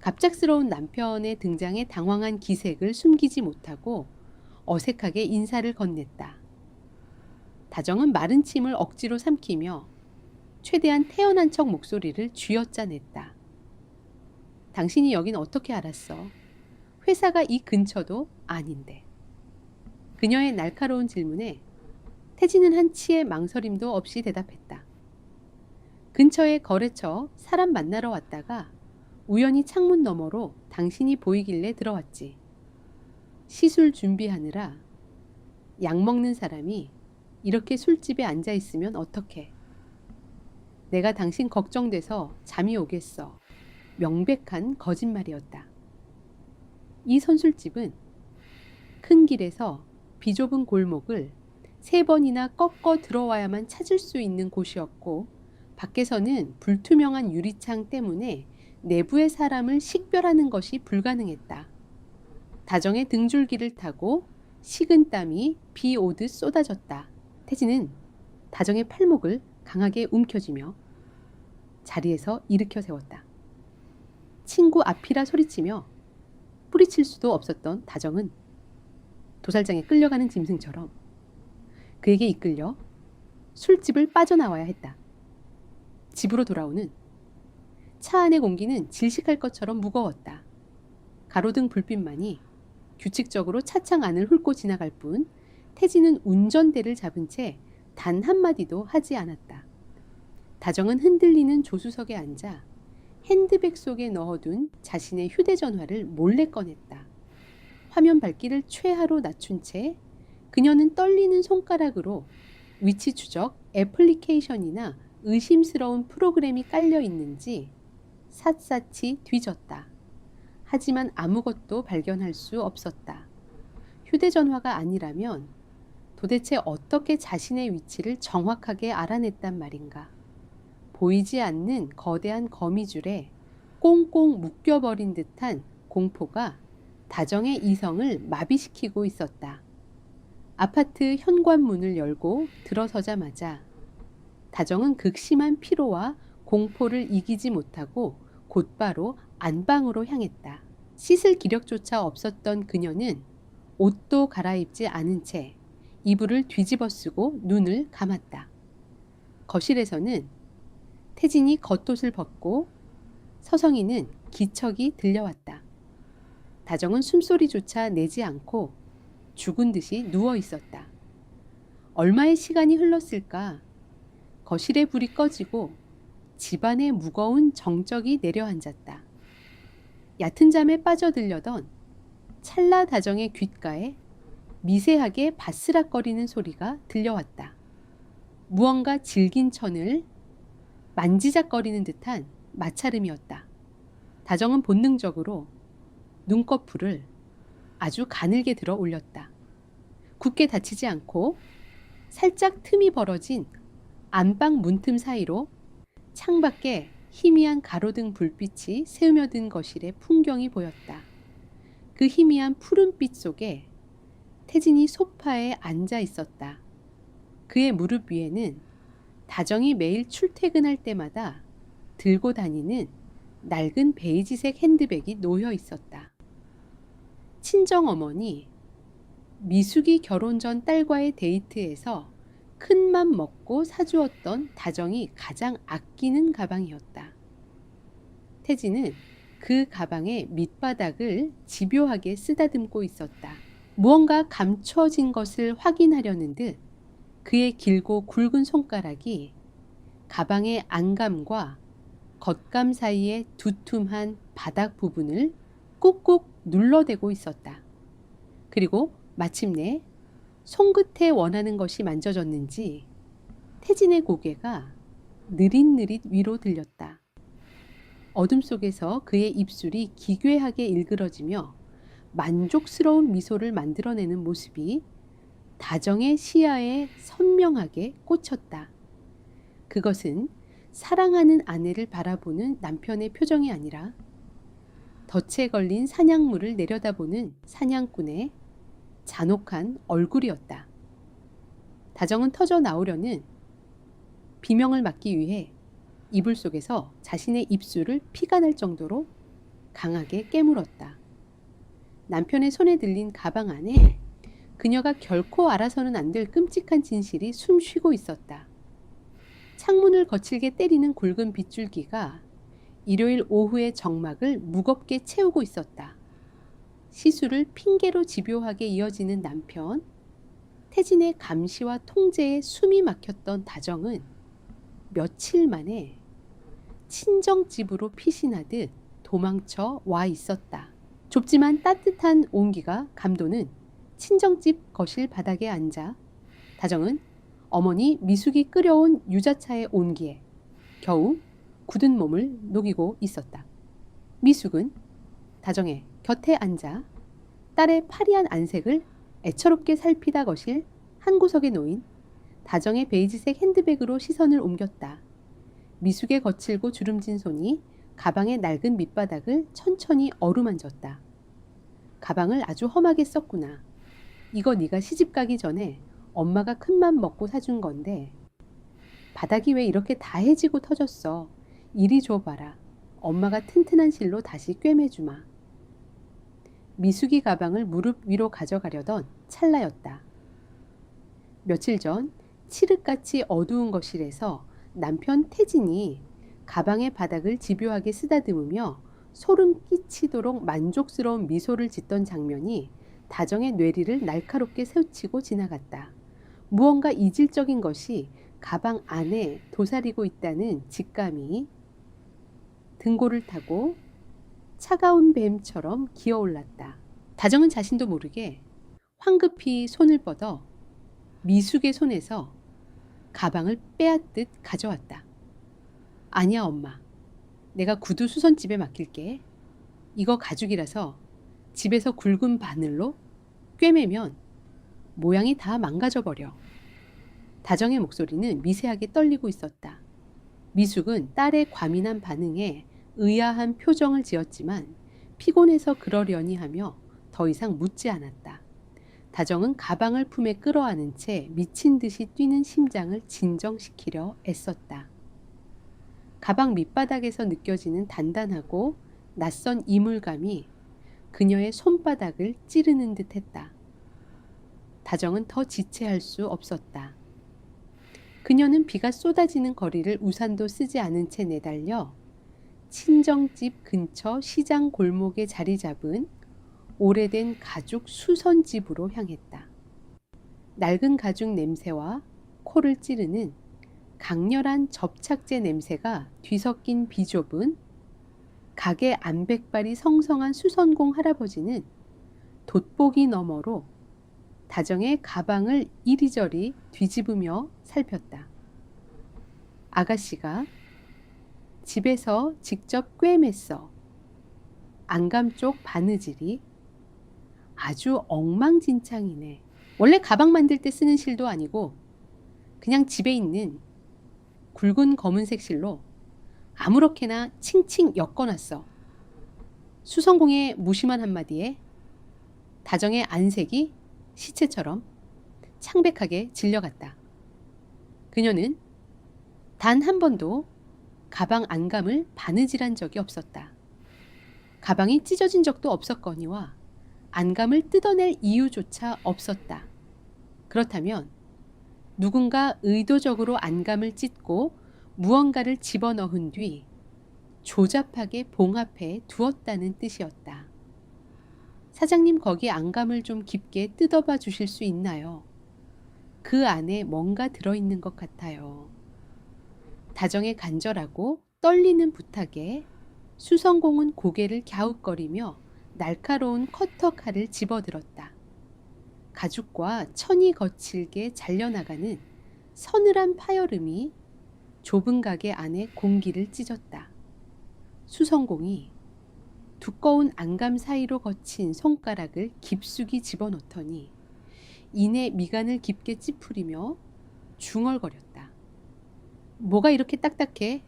갑작스러운 남편의 등장에 당황한 기색을 숨기지 못하고 어색하게 인사를 건넸다. 다정은 마른 침을 억지로 삼키며 최대한 태연한 척 목소리를 쥐어짜냈다. 당신이 여긴 어떻게 알았어? 회사가 이 근처도 아닌데. 그녀의 날카로운 질문에 태진은 한치의 망설임도 없이 대답했다. 근처의 거래처 사람 만나러 왔다가 우연히 창문 너머로 당신이 보이길래 들어왔지. 시술 준비하느라 약 먹는 사람이 이렇게 술집에 앉아 있으면 어떡해. 내가 당신 걱정돼서 잠이 오겠어. 명백한 거짓말이었다. 이 선술집은 큰 길에서 비좁은 골목을 3번이나 꺾어 들어와야만 찾을 수 있는 곳이었고 밖에서는 불투명한 유리창 때문에 내부의 사람을 식별하는 것이 불가능했다. 다정의 등줄기를 타고 식은땀이 비 오듯 쏟아졌다. 태진은 다정의 팔목을 강하게 움켜쥐며 자리에서 일으켜 세웠다. 친구 앞이라 소리치며 뿌리칠 수도 없었던 다정은 도살장에 끌려가는 짐승처럼 그에게 이끌려 술집을 빠져나와야 했다. 집으로 돌아오는 차 안의 공기는 질식할 것처럼 무거웠다. 가로등 불빛만이 규칙적으로 차창 안을 훑고 지나갈 뿐 태진은 운전대를 잡은 채 단 한마디도 하지 않았다. 다정은 흔들리는 조수석에 앉아 핸드백 속에 넣어둔 자신의 휴대전화를 몰래 꺼냈다. 화면 밝기를 최하로 낮춘 채 그녀는 떨리는 손가락으로 위치 추적 애플리케이션이나 의심스러운 프로그램이 깔려 있는지 샅샅이 뒤졌다. 하지만 아무것도 발견할 수 없었다. 휴대전화가 아니라면 도대체 어떻게 자신의 위치를 정확하게 알아냈단 말인가. 보이지 않는 거대한 거미줄에 꽁꽁 묶여버린 듯한 공포가 다정의 이성을 마비시키고 있었다. 아파트 현관문을 열고 들어서자마자 다정은 극심한 피로와 공포를 이기지 못하고 곧바로 안방으로 향했다. 씻을 기력조차 없었던 그녀는 옷도 갈아입지 않은 채 이불을 뒤집어 쓰고 눈을 감았다. 거실에서는 태진이 겉옷을 벗고 서성이는 기척이 들려왔다. 다정은 숨소리조차 내지 않고 죽은 듯이 누워 있었다. 얼마의 시간이 흘렀을까? 거실의 불이 꺼지고 집안에 무거운 정적이 내려앉았다. 얕은 잠에 빠져들려던 찰나 다정의 귓가에 미세하게 바스락거리는 소리가 들려왔다. 무언가 질긴 천을 만지작거리는 듯한 마찰음이었다. 다정은 본능적으로 눈꺼풀을 아주 가늘게 들어 올렸다. 굳게 닫히지 않고 살짝 틈이 벌어진 안방 문틈 사이로 창밖에 희미한 가로등 불빛이 새으며든 거실의 풍경이 보였다. 그 희미한 푸른빛 속에 태진이 소파에 앉아 있었다. 그의 무릎 위에는 다정이 매일 출퇴근할 때마다 들고 다니는 낡은 베이지색 핸드백이 놓여 있었다. 친정어머니 미숙이 결혼 전 딸과의 데이트에서 큰맘 먹고 사주었던 다정이 가장 아끼는 가방이었다. 태진은 그 가방의 밑바닥을 집요하게 쓰다듬고 있었다. 무언가 감춰진 것을 확인하려는 듯 그의 길고 굵은 손가락이 가방의 안감과 겉감 사이의 두툼한 바닥 부분을 꾹꾹 눌러대고 있었다. 그리고 마침내 손끝에 원하는 것이 만져졌는지 태진의 고개가 느릿느릿 위로 들렸다. 어둠 속에서 그의 입술이 기괴하게 일그러지며 만족스러운 미소를 만들어내는 모습이 다정의 시야에 선명하게 꽂혔다. 그것은 사랑하는 아내를 바라보는 남편의 표정이 아니라 덫에 걸린 사냥물을 내려다보는 사냥꾼의 잔혹한 얼굴이었다. 다정은 터져 나오려는 비명을 막기 위해 이불 속에서 자신의 입술을 피가 날 정도로 강하게 깨물었다. 남편의 손에 들린 가방 안에 그녀가 결코 알아서는 안 될 끔찍한 진실이 숨쉬고 있었다. 창문을 거칠게 때리는 굵은 빗줄기가 일요일 오후의 정막을 무겁게 채우고 있었다. 시술을 핑계로 집요하게 이어지는 남편, 태진의 감시와 통제에 숨이 막혔던 다정은 며칠 만에 친정집으로 피신하듯 도망쳐 와 있었다. 좁지만 따뜻한 온기가 감도는 친정집 거실 바닥에 앉아 다정은 어머니 미숙이 끓여온 유자차의 온기에 겨우 굳은 몸을 녹이고 있었다. 미숙은 다정의 곁에 앉아 딸의 파리한 안색을 애처롭게 살피다 거실 한 구석에 놓인 다정의 베이지색 핸드백으로 시선을 옮겼다. 미숙의 거칠고 주름진 손이 가방의 낡은 밑바닥을 천천히 어루만졌다. 가방을 아주 험하게 썼구나. 이거 네가 시집 가기 전에 엄마가 큰맘 먹고 사준 건데 바닥이 왜 이렇게 다 해지고 터졌어. 이리 줘봐라. 엄마가 튼튼한 실로 다시 꿰매주마. 미숙이 가방을 무릎 위로 가져가려던 찰나였다. 며칠 전 칠흑같이 어두운 거실에서 남편 태진이 가방의 바닥을 집요하게 쓰다듬으며 소름 끼치도록 만족스러운 미소를 짓던 장면이 다정의 뇌리를 날카롭게 스치고 지나갔다. 무언가 이질적인 것이 가방 안에 도사리고 있다는 직감이 등골을 타고 차가운 뱀처럼 기어올랐다. 다정은 자신도 모르게 황급히 손을 뻗어 미숙의 손에서 가방을 빼앗듯 가져왔다. 아니야 엄마. 내가 구두 수선집에 맡길게. 이거 가죽이라서 집에서 굵은 바늘로 꿰매면 모양이 다 망가져버려. 다정의 목소리는 미세하게 떨리고 있었다. 미숙은 딸의 과민한 반응에 의아한 표정을 지었지만 피곤해서 그러려니 하며 더 이상 묻지 않았다. 다정은 가방을 품에 끌어안은 채 미친 듯이 뛰는 심장을 진정시키려 애썼다. 가방 밑바닥에서 느껴지는 단단하고 낯선 이물감이 그녀의 손바닥을 찌르는 듯 했다. 다정은 더 지체할 수 없었다. 그녀는 비가 쏟아지는 거리를 우산도 쓰지 않은 채 내달려 친정집 근처 시장 골목에 자리 잡은 오래된 가죽 수선집으로 향했다. 낡은 가죽 냄새와 코를 찌르는 강렬한 접착제 냄새가 뒤섞인 비좁은 가게 안백발이 성성한 수선공 할아버지는 돋보기 너머로 다정의 가방을 이리저리 뒤집으며 살폈다. 아가씨가 집에서 직접 꿰맸어. 안감 쪽 바느질이 아주 엉망진창이네. 원래 가방 만들 때 쓰는 실도 아니고 그냥 집에 있는 굵은 검은색 실로 아무렇게나 칭칭 엮어놨어. 수성공의 무심한 한마디에 다정의 안색이 시체처럼 창백하게 질려갔다. 그녀는 단 한 번도 가방 안감을 바느질한 적이 없었다. 가방이 찢어진 적도 없었거니와 안감을 뜯어낼 이유조차 없었다. 그렇다면 누군가 의도적으로 안감을 찢고 무언가를 집어넣은 뒤 조잡하게 봉합해 두었다는 뜻이었다. 사장님, 거기 안감을 좀 깊게 뜯어봐 주실 수 있나요? 그 안에 뭔가 들어있는 것 같아요. 다정의 간절하고 떨리는 부탁에 수성공은 고개를 갸웃거리며 날카로운 커터 칼을 집어들었다. 가죽과 천이 거칠게 잘려나가는 서늘한 파열음이 좁은 가게 안에 공기를 찢었다. 수성공이 두꺼운 안감 사이로 거친 손가락을 깊숙이 집어넣더니 이내 미간을 깊게 찌푸리며 중얼거렸다. 뭐가 이렇게 딱딱해?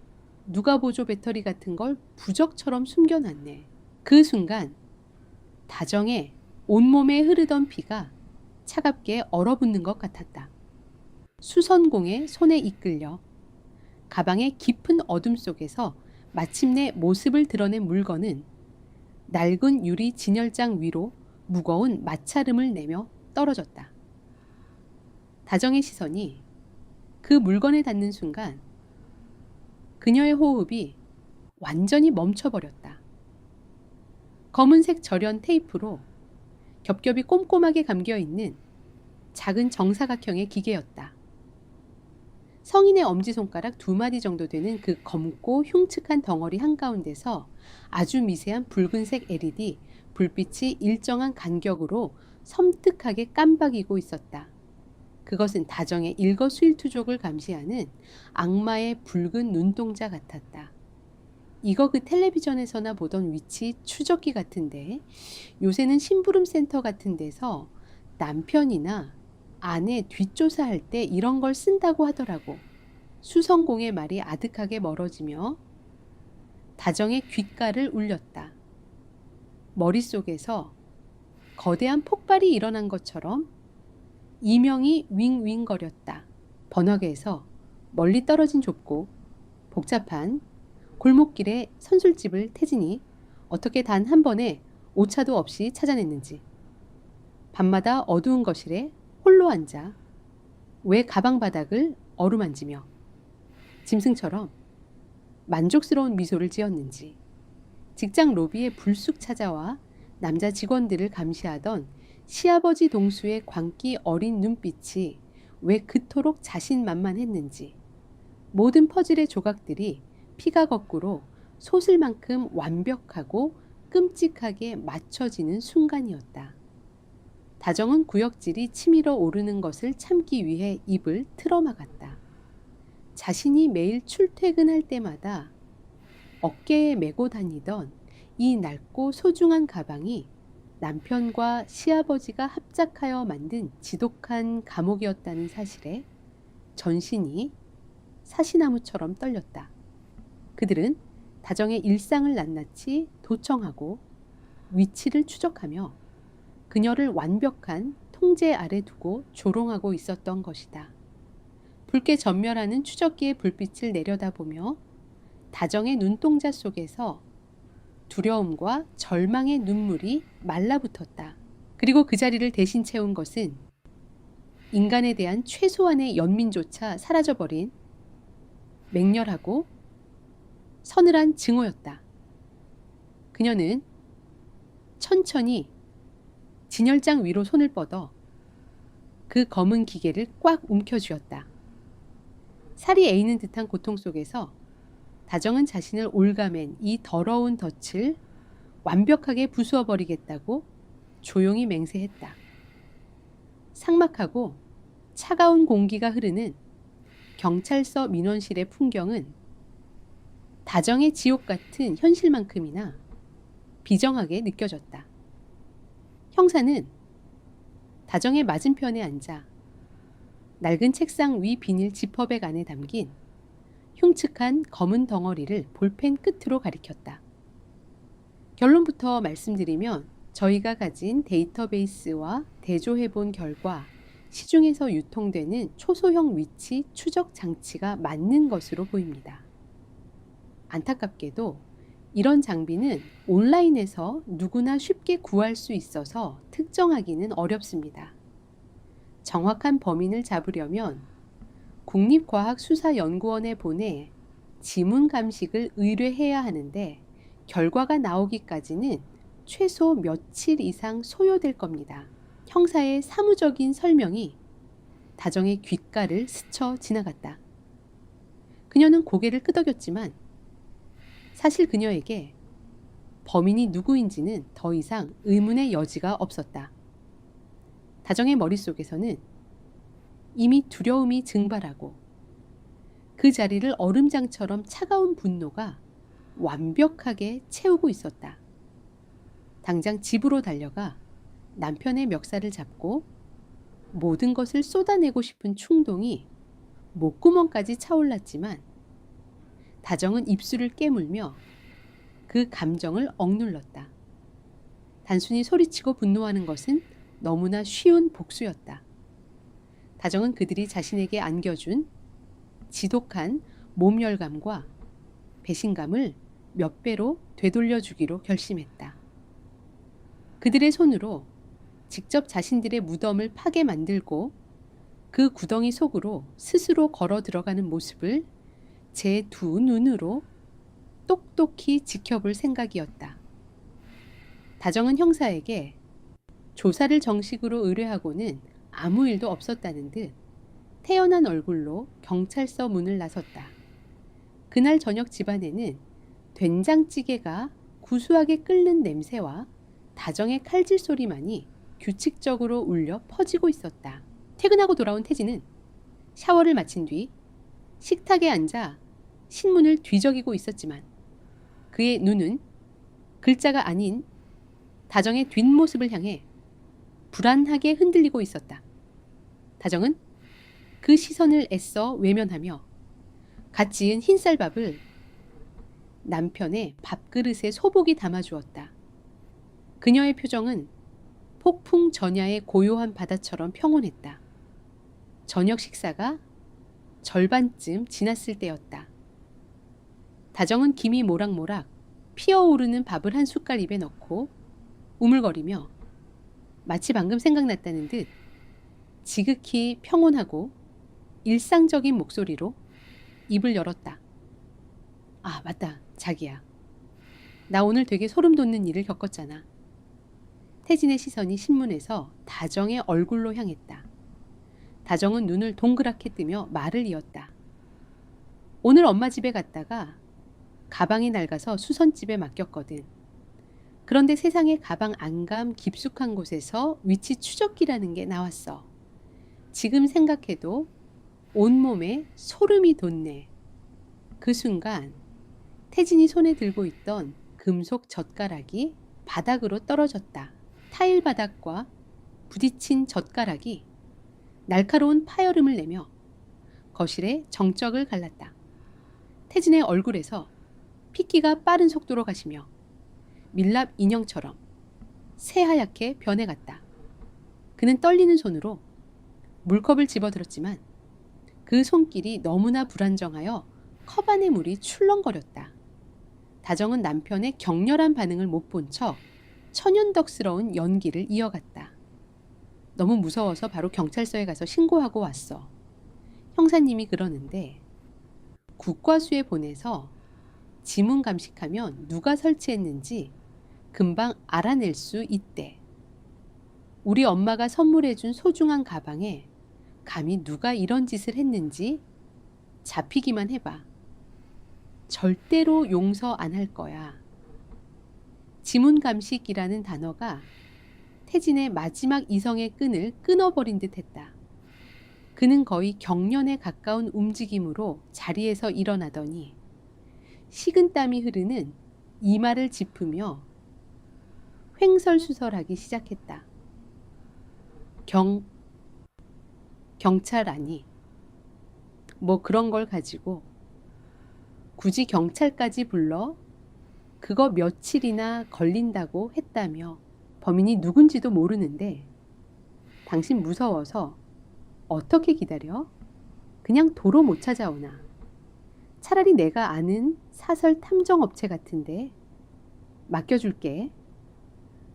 누가 보조 배터리 같은 걸 부적처럼 숨겨놨네. 그 순간 다정의 온몸에 흐르던 피가 차갑게 얼어붙는 것 같았다. 수선공의 손에 이끌려 가방의 깊은 어둠 속에서 마침내 모습을 드러낸 물건은 낡은 유리 진열장 위로 무거운 마찰음을 내며 떨어졌다. 다정의 시선이 그 물건에 닿는 순간 그녀의 호흡이 완전히 멈춰버렸다. 검은색 절연 테이프로 겹겹이 꼼꼼하게 감겨있는 작은 정사각형의 기계였다. 성인의 엄지손가락 2마디 정도 되는 그 검고 흉측한 덩어리 한가운데서 아주 미세한 붉은색 LED 불빛이 일정한 간격으로 섬뜩하게 깜박이고 있었다. 그것은 다정의 일거수일투족을 감시하는 악마의 붉은 눈동자 같았다. 이거 그 텔레비전에서나 보던 위치 추적기 같은데 요새는 심부름 센터 같은 데서 남편이나 아내 뒷조사할 때 이런 걸 쓴다고 하더라고. 수성공의 말이 아득하게 멀어지며 다정의 귓가를 울렸다. 머릿속에서 거대한 폭발이 일어난 것처럼 이명이 윙윙거렸다. 번화가에서 멀리 떨어진 좁고 복잡한 골목길의 선술집을 태진이 어떻게 단 한 번에 오차도 없이 찾아냈는지, 밤마다 어두운 거실에 홀로 앉아 왜 가방 바닥을 어루만지며 짐승처럼 만족스러운 미소를 지었는지, 직장 로비에 불쑥 찾아와 남자 직원들을 감시하던 시아버지 동수의 광기 어린 눈빛이 왜 그토록 자신만만했는지, 모든 퍼즐의 조각들이 피가 거꾸로 솟을만큼 완벽하고 끔찍하게 맞춰지는 순간이었다. 다정은 구역질이 치밀어 오르는 것을 참기 위해 입을 틀어막았다. 자신이 매일 출퇴근할 때마다 어깨에 메고 다니던 이 낡고 소중한 가방이 남편과 시아버지가 합작하여 만든 지독한 감옥이었다는 사실에 전신이 사시나무처럼 떨렸다. 그들은 다정의 일상을 낱낱이 도청하고 위치를 추적하며 그녀를 완벽한 통제 아래 두고 조롱하고 있었던 것이다. 붉게 전멸하는 추적기의 불빛을 내려다보며 다정의 눈동자 속에서 두려움과 절망의 눈물이 말라붙었다. 그리고 그 자리를 대신 채운 것은 인간에 대한 최소한의 연민조차 사라져버린 맹렬하고 서늘한 증오였다. 그녀는 천천히 진열장 위로 손을 뻗어 그 검은 기계를 꽉 움켜쥐었다. 살이 에이는 듯한 고통 속에서 다정은 자신을 올가맨 이 더러운 덫을 완벽하게 부수어 버리겠다고 조용히 맹세했다. 삭막하고 차가운 공기가 흐르는 경찰서 민원실의 풍경은 다정의 지옥 같은 현실만큼이나 비정하게 느껴졌다. 형사는 다정의 맞은편에 앉아 낡은 책상 위 비닐 지퍼백 안에 담긴 흉측한 검은 덩어리를 볼펜 끝으로 가리켰다. 결론부터 말씀드리면 저희가 가진 데이터베이스와 대조해본 결과 시중에서 유통되는 초소형 위치 추적 장치가 맞는 것으로 보입니다. 안타깝게도 이런 장비는 온라인에서 누구나 쉽게 구할 수 있어서 특정하기는 어렵습니다. 정확한 범인을 잡으려면 국립과학수사연구원에 보내 지문 감식을 의뢰해야 하는데 결과가 나오기까지는 최소 며칠 이상 소요될 겁니다. 형사의 사무적인 설명이 다정의 귓가를 스쳐 지나갔다. 그녀는 고개를 끄덕였지만 사실 그녀에게 범인이 누구인지는 더 이상 의문의 여지가 없었다. 다정의 머릿속에서는 이미 두려움이 증발하고 그 자리를 얼음장처럼 차가운 분노가 완벽하게 채우고 있었다. 당장 집으로 달려가 남편의 멱살을 잡고 모든 것을 쏟아내고 싶은 충동이 목구멍까지 차올랐지만 다정은 입술을 깨물며 그 감정을 억눌렀다. 단순히 소리치고 분노하는 것은 너무나 쉬운 복수였다. 다정은 그들이 자신에게 안겨준 지독한 몸열감과 배신감을 몇 배로 되돌려주기로 결심했다. 그들의 손으로 직접 자신들의 무덤을 파게 만들고 그 구덩이 속으로 스스로 걸어 들어가는 모습을 제 두 눈으로 똑똑히 지켜볼 생각이었다. 다정은 형사에게 조사를 정식으로 의뢰하고는 아무 일도 없었다는 듯 태연한 얼굴로 경찰서 문을 나섰다. 그날 저녁 집안에는 된장찌개가 구수하게 끓는 냄새와 다정의 칼질 소리만이 규칙적으로 울려 퍼지고 있었다. 퇴근하고 돌아온 태진은 샤워를 마친 뒤 식탁에 앉아 신문을 뒤적이고 있었지만 그의 눈은 글자가 아닌 다정의 뒷모습을 향해 불안하게 흔들리고 있었다. 다정은 그 시선을 애써 외면하며 갓 지은 흰쌀밥을 남편의 밥그릇에 소복이 담아주었다. 그녀의 표정은 폭풍 전야의 고요한 바다처럼 평온했다. 저녁 식사가 절반쯤 지났을 때였다. 다정은 김이 모락모락 피어오르는 밥을 한 숟갈 입에 넣고 우물거리며 마치 방금 생각났다는 듯 지극히 평온하고 일상적인 목소리로 입을 열었다. 아, 맞다. 자기야. 나 오늘 되게 소름 돋는 일을 겪었잖아. 태진의 시선이 신문에서 다정의 얼굴로 향했다. 다정은 눈을 동그랗게 뜨며 말을 이었다. 오늘 엄마 집에 갔다가 가방이 낡아서 수선집에 맡겼거든. 그런데 세상에 가방 안감 깊숙한 곳에서 위치 추적기라는 게 나왔어. 지금 생각해도 온몸에 소름이 돋네. 그 순간 태진이 손에 들고 있던 금속 젓가락이 바닥으로 떨어졌다. 타일 바닥과 부딪힌 젓가락이 날카로운 파열음을 내며 거실의 정적을 갈랐다. 태진의 얼굴에서 핏기가 빠른 속도로 가시며 밀랍 인형처럼 새하얗게 변해갔다. 그는 떨리는 손으로 물컵을 집어들었지만 그 손길이 너무나 불안정하여 컵 안의 물이 출렁거렸다. 다정은 남편의 격렬한 반응을 못 본 척 천연덕스러운 연기를 이어갔다. 너무 무서워서 바로 경찰서에 가서 신고하고 왔어. 형사님이 그러는데 국과수에 보내서 지문 감식하면 누가 설치했는지 금방 알아낼 수 있대. 우리 엄마가 선물해준 소중한 가방에 감히 누가 이런 짓을 했는지 잡히기만 해봐. 절대로 용서 안 할 거야. 지문감식이라는 단어가 태진의 마지막 이성의 끈을 끊어버린 듯 했다. 그는 거의 경련에 가까운 움직임으로 자리에서 일어나더니 식은땀이 흐르는 이마를 짚으며 횡설수설하기 시작했다. 경찰 아니. 뭐 그런 걸 가지고 굳이 경찰까지 불러 그거 며칠이나 걸린다고 했다며 범인이 누군지도 모르는데 당신 무서워서 어떻게 기다려? 그냥 도로 못 찾아오나. 차라리 내가 아는 사설 탐정업체 같은데 맡겨줄게.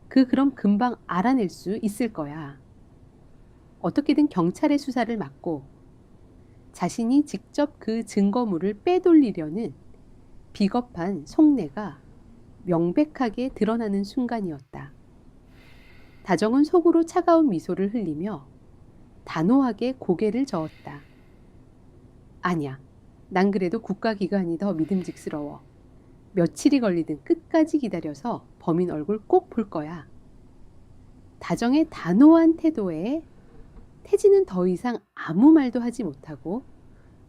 그럼 금방 알아낼 수 있을 거야. 어떻게든 경찰의 수사를 막고 자신이 직접 그 증거물을 빼돌리려는 비겁한 속내가 명백하게 드러나는 순간이었다. 다정은 속으로 차가운 미소를 흘리며 단호하게 고개를 저었다. 아니야. 난 그래도 국가기관이 더 믿음직스러워. 며칠이 걸리든 끝까지 기다려서 범인 얼굴 꼭 볼 거야. 다정의 단호한 태도에 태진은 더 이상 아무 말도 하지 못하고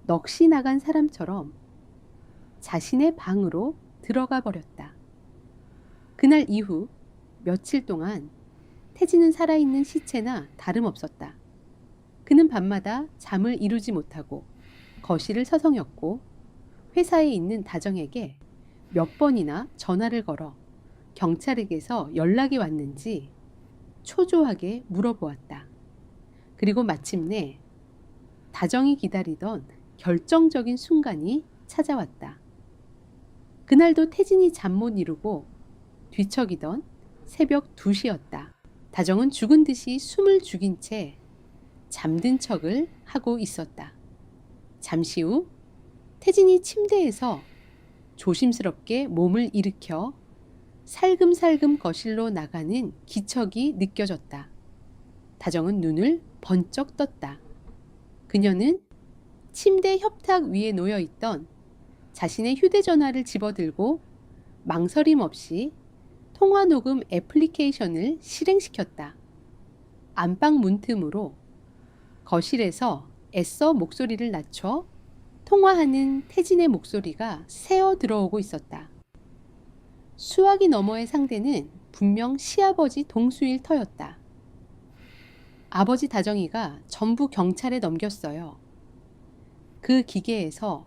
넋이 나간 사람처럼 자신의 방으로 들어가 버렸다. 그날 이후 며칠 동안 태진은 살아있는 시체나 다름없었다. 그는 밤마다 잠을 이루지 못하고 거실을 서성였고 회사에 있는 다정에게 몇 번이나 전화를 걸어 경찰에게서 연락이 왔는지 초조하게 물어보았다. 그리고 마침내 다정이 기다리던 결정적인 순간이 찾아왔다. 그날도 태진이 잠 못 이루고 뒤척이던 새벽 2시였다. 다정은 죽은 듯이 숨을 죽인 채 잠든 척을 하고 있었다. 잠시 후 태진이 침대에서 조심스럽게 몸을 일으켜 살금살금 거실로 나가는 기척이 느껴졌다. 다정은 눈을 번쩍 떴다. 그녀는 침대 협탁 위에 놓여있던 자신의 휴대전화를 집어들고 망설임 없이 통화녹음 애플리케이션을 실행시켰다. 안방 문틈으로 거실에서 애써 목소리를 낮춰 통화하는 태진의 목소리가 새어 들어오고 있었다. 수화기 너머의 상대는 분명 시아버지 동수일 터였다. 아버지 다정이가 전부 경찰에 넘겼어요. 그 기계에서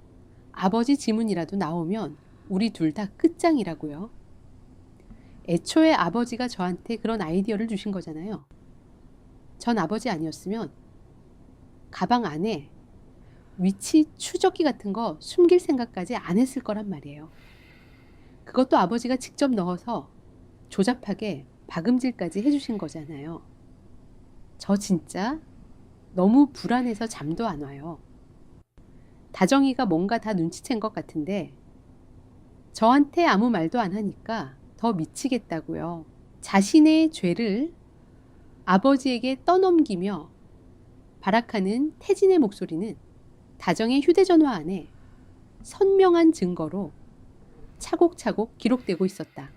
아버지 지문이라도 나오면 우리 둘 다 끝장이라고요. 애초에 아버지가 저한테 그런 아이디어를 주신 거잖아요. 전 아버지 아니었으면 가방 안에 위치 추적기 같은 거 숨길 생각까지 안 했을 거란 말이에요. 그것도 아버지가 직접 넣어서 조잡하게 박음질까지 해주신 거잖아요. 저 진짜 너무 불안해서 잠도 안 와요. 다정이가 뭔가 다 눈치챈 것 같은데 저한테 아무 말도 안 하니까 더 미치겠다고요. 자신의 죄를 아버지에게 떠넘기며 발악하는 태진의 목소리는 다정의 휴대전화 안에 선명한 증거로 차곡차곡 기록되고 있었다.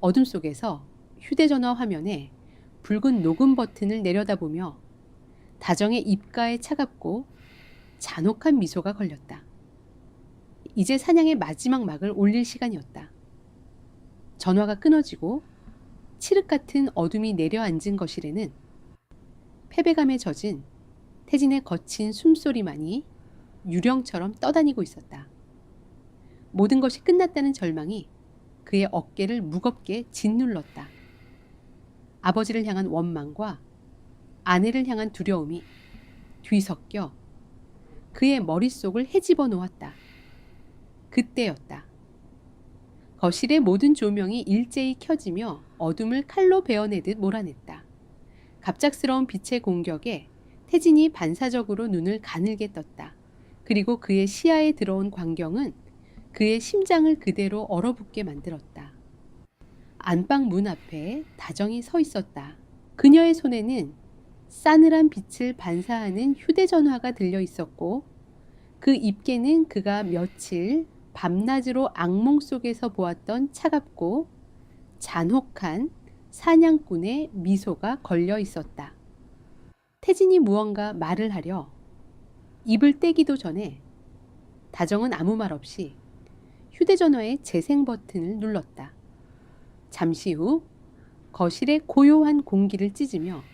어둠 속에서 휴대전화 화면에 붉은 녹음 버튼을 내려다보며 다정의 입가에 차갑고 잔혹한 미소가 걸렸다. 이제 사냥의 마지막 막을 올릴 시간이었다. 전화가 끊어지고 칠흑 같은 어둠이 내려앉은 거실에는 패배감에 젖은 태진의 거친 숨소리만이 유령처럼 떠다니고 있었다. 모든 것이 끝났다는 절망이 그의 어깨를 무겁게 짓눌렀다. 아버지를 향한 원망과 아내를 향한 두려움이 뒤섞여 그의 머릿속을 헤집어 놓았다. 그때였다. 거실의 모든 조명이 일제히 켜지며 어둠을 칼로 베어내듯 몰아냈다. 갑작스러운 빛의 공격에 태진이 반사적으로 눈을 가늘게 떴다. 그리고 그의 시야에 들어온 광경은 그의 심장을 그대로 얼어붙게 만들었다. 안방 문 앞에 다정이 서 있었다. 그녀의 손에는 싸늘한 빛을 반사하는 휴대전화가 들려 있었고 그 입계는 그가 며칠 밤낮으로 악몽 속에서 보았던 차갑고 잔혹한 사냥꾼의 미소가 걸려 있었다. 태진이 무언가 말을 하려 입을 떼기도 전에 다정은 아무 말 없이 휴대전화의 재생 버튼을 눌렀다. 잠시 후 거실의 고요한 공기를 찢으며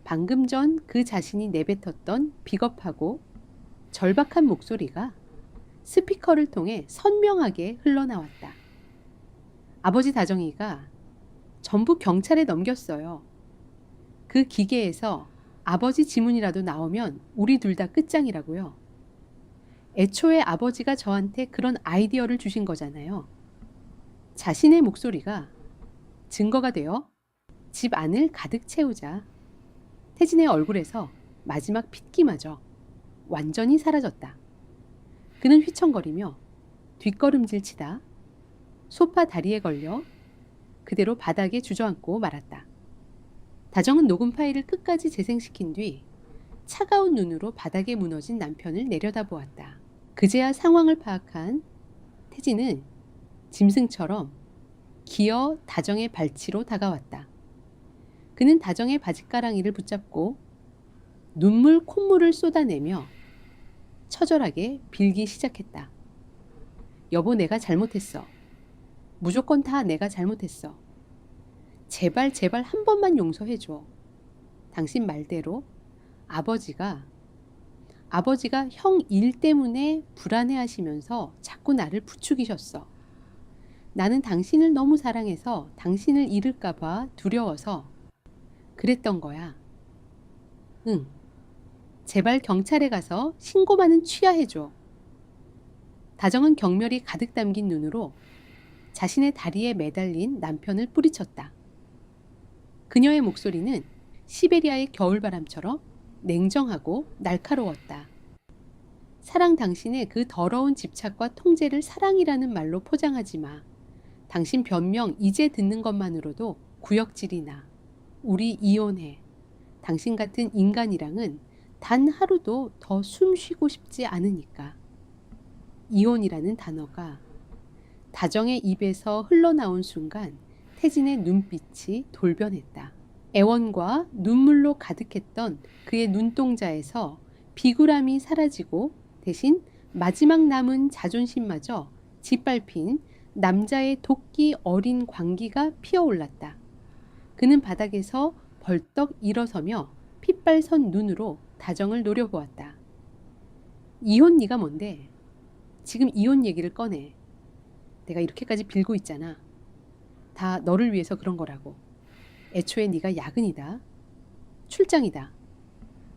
방금 전 그 자신이 내뱉었던 비겁하고 절박한 목소리가 스피커를 통해 선명하게 흘러나왔다. 아버지 다정이가 전부 경찰에 넘겼어요. 그 기계에서 아버지 지문이라도 나오면 우리 둘 다 끝장이라고요. 애초에 아버지가 저한테 그런 아이디어를 주신 거잖아요. 자신의 목소리가 증거가 되어 집 안을 가득 채우자 태진의 얼굴에서 마지막 핏기마저 완전히 사라졌다. 그는 휘청거리며 뒷걸음질 치다 소파 다리에 걸려 그대로 바닥에 주저앉고 말았다. 다정은 녹음 파일을 끝까지 재생시킨 뒤 차가운 눈으로 바닥에 무너진 남편을 내려다보았다. 그제야 상황을 파악한 태진은 짐승처럼 기어 다정의 발치로 다가왔다. 그는 다정의 바짓가랑이를 붙잡고 눈물 콧물을 쏟아내며 처절하게 빌기 시작했다. 여보, 내가 잘못했어. 무조건 다 내가 잘못했어. 제발 제발 한 번만 용서해줘. 당신 말대로 아버지가 형 일 때문에 불안해하시면서 자꾸 나를 부추기셨어. 나는 당신을 너무 사랑해서 당신을 잃을까봐 두려워서 그랬던 거야. 응. 제발 경찰에 가서 신고만은 취하해줘. 다정은 경멸이 가득 담긴 눈으로 자신의 다리에 매달린 남편을 뿌리쳤다. 그녀의 목소리는 시베리아의 겨울바람처럼 냉정하고 날카로웠다. 사랑 당신의 그 더러운 집착과 통제를 사랑이라는 말로 포장하지 마. 당신 변명 이제 듣는 것만으로도 구역질이 나. 우리 이혼해. 당신 같은 인간이랑은 단 하루도 더 숨 쉬고 싶지 않으니까. 이혼이라는 단어가 다정의 입에서 흘러나온 순간 태진의 눈빛이 돌변했다. 애원과 눈물로 가득했던 그의 눈동자에서 비굴함이 사라지고 대신 마지막 남은 자존심마저 짓밟힌 남자의 도끼 어린 광기가 피어올랐다. 그는 바닥에서 벌떡 일어서며 핏발선 눈으로 다정을 노려보았다. 이혼 네가 뭔데? 지금 이혼 얘기를 꺼내. 내가 이렇게까지 빌고 있잖아. 다 너를 위해서 그런 거라고. 애초에 네가 야근이다. 출장이다.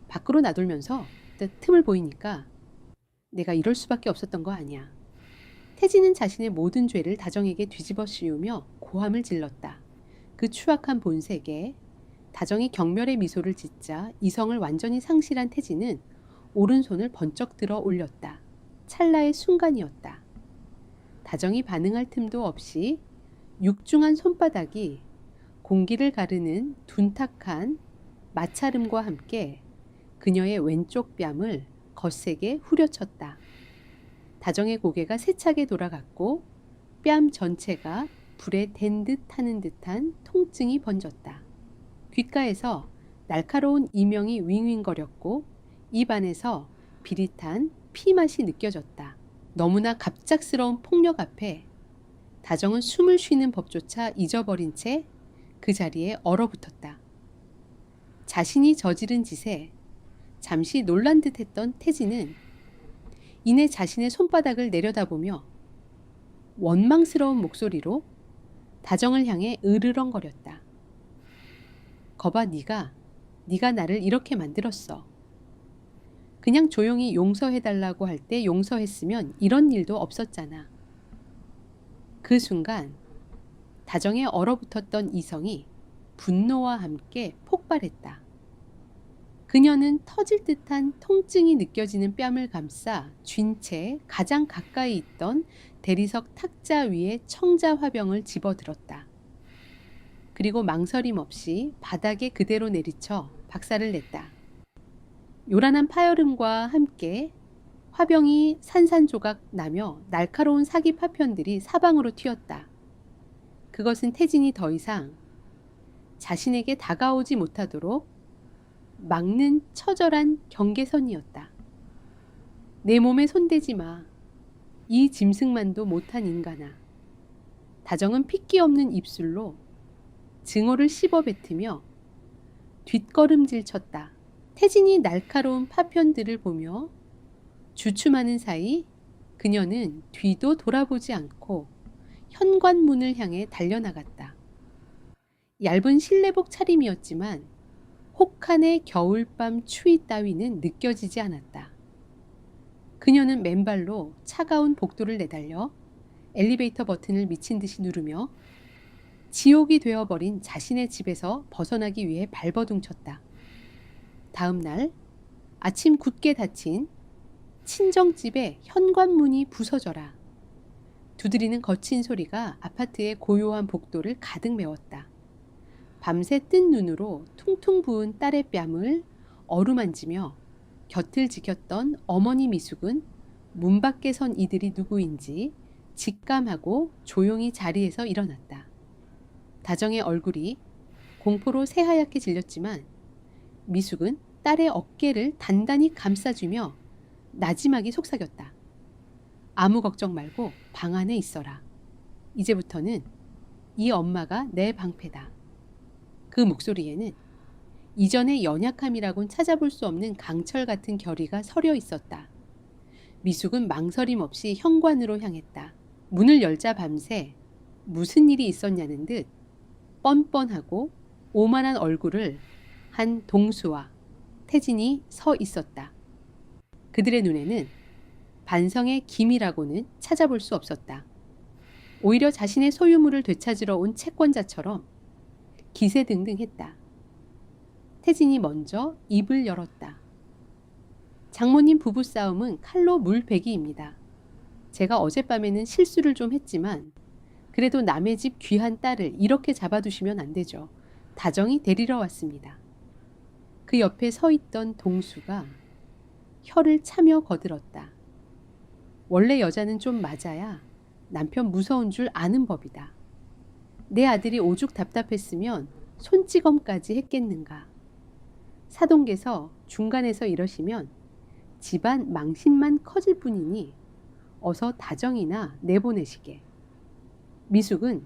밖으로 나돌면서 틈을 보이니까 내가 이럴 수밖에 없었던 거 아니야. 태진은 자신의 모든 죄를 다정에게 뒤집어 씌우며 고함을 질렀다. 그 추악한 본색에 다정이 경멸의 미소를 짓자 이성을 완전히 상실한 태진은 오른손을 번쩍 들어 올렸다. 찰나의 순간이었다. 다정이 반응할 틈도 없이 육중한 손바닥이 공기를 가르는 둔탁한 마찰음과 함께 그녀의 왼쪽 뺨을 거세게 후려쳤다. 다정의 고개가 세차게 돌아갔고 뺨 전체가 불에 댄 듯 하는 듯한 통증이 번졌다. 귓가에서 날카로운 이명이 윙윙거렸고 입 안에서 비릿한 피맛이 느껴졌다. 너무나 갑작스러운 폭력 앞에 다정은 숨을 쉬는 법조차 잊어버린 채 그 자리에 얼어붙었다. 자신이 저지른 짓에 잠시 놀란 듯했던 태진은 이내 자신의 손바닥을 내려다보며 원망스러운 목소리로 다정을 향해 으르렁거렸다. 거봐, 네가 나를 이렇게 만들었어. 그냥 조용히 용서해달라고 할 때 용서했으면 이런 일도 없었잖아. 그 순간 다정에 얼어붙었던 이성이 분노와 함께 폭발했다. 그녀는 터질 듯한 통증이 느껴지는 뺨을 감싸 쥔 채 가장 가까이 있던 대리석 탁자 위에 청자화병을 집어들었다. 그리고 망설임 없이 바닥에 그대로 내리쳐 박살을 냈다. 요란한 파열음과 함께 화병이 산산조각 나며 날카로운 사기 파편들이 사방으로 튀었다. 그것은 태진이 더 이상 자신에게 다가오지 못하도록 막는 처절한 경계선이었다. 내 몸에 손대지 마. 이 짐승만도 못한 인간아. 다정은 핏기 없는 입술로 증오를 씹어뱉으며 뒷걸음질 쳤다. 태진이 날카로운 파편들을 보며 주춤하는 사이 그녀는 뒤도 돌아보지 않고 현관문을 향해 달려나갔다. 얇은 실내복 차림이었지만 혹한의 겨울밤 추위 따위는 느껴지지 않았다. 그녀는 맨발로 차가운 복도를 내달려 엘리베이터 버튼을 미친 듯이 누르며 지옥이 되어버린 자신의 집에서 벗어나기 위해 발버둥쳤다. 다음 날 아침 굳게 닫힌 친정집의 현관문이 부서져라. 두드리는 거친 소리가 아파트의 고요한 복도를 가득 메웠다. 밤새 뜬 눈으로 퉁퉁 부은 딸의 뺨을 어루만지며 곁을 지켰던 어머니 미숙은 문 밖에 선 이들이 누구인지 직감하고 조용히 자리에서 일어났다. 다정의 얼굴이 공포로 새하얗게 질렸지만 미숙은 딸의 어깨를 단단히 감싸주며 나지막이 속삭였다. 아무 걱정 말고 방 안에 있어라. 이제부터는 이 엄마가 내 방패다. 그 목소리에는 이전의 연약함이라곤 찾아볼 수 없는 강철 같은 결의가 서려 있었다. 미숙은 망설임 없이 현관으로 향했다. 문을 열자 밤새 무슨 일이 있었냐는 듯 뻔뻔하고 오만한 얼굴을 한 동수와 태진이 서 있었다. 그들의 눈에는 반성의 기미라고는 찾아볼 수 없었다. 오히려 자신의 소유물을 되찾으러 온 채권자처럼 기세등등했다. 태진이 먼저 입을 열었다. 장모님 부부싸움은 칼로 물베기입니다. 제가 어젯밤에는 실수를 좀 했지만 그래도 남의 집 귀한 딸을 이렇게 잡아두시면 안 되죠. 다정이 데리러 왔습니다. 그 옆에 서 있던 동수가 혀를 차며 거들었다. 원래 여자는 좀 맞아야 남편 무서운 줄 아는 법이다. 내 아들이 오죽 답답했으면 손찌검까지 했겠는가. 사동께서 중간에서 이러시면 집안 망신만 커질 뿐이니 어서 다정이나 내보내시게. 미숙은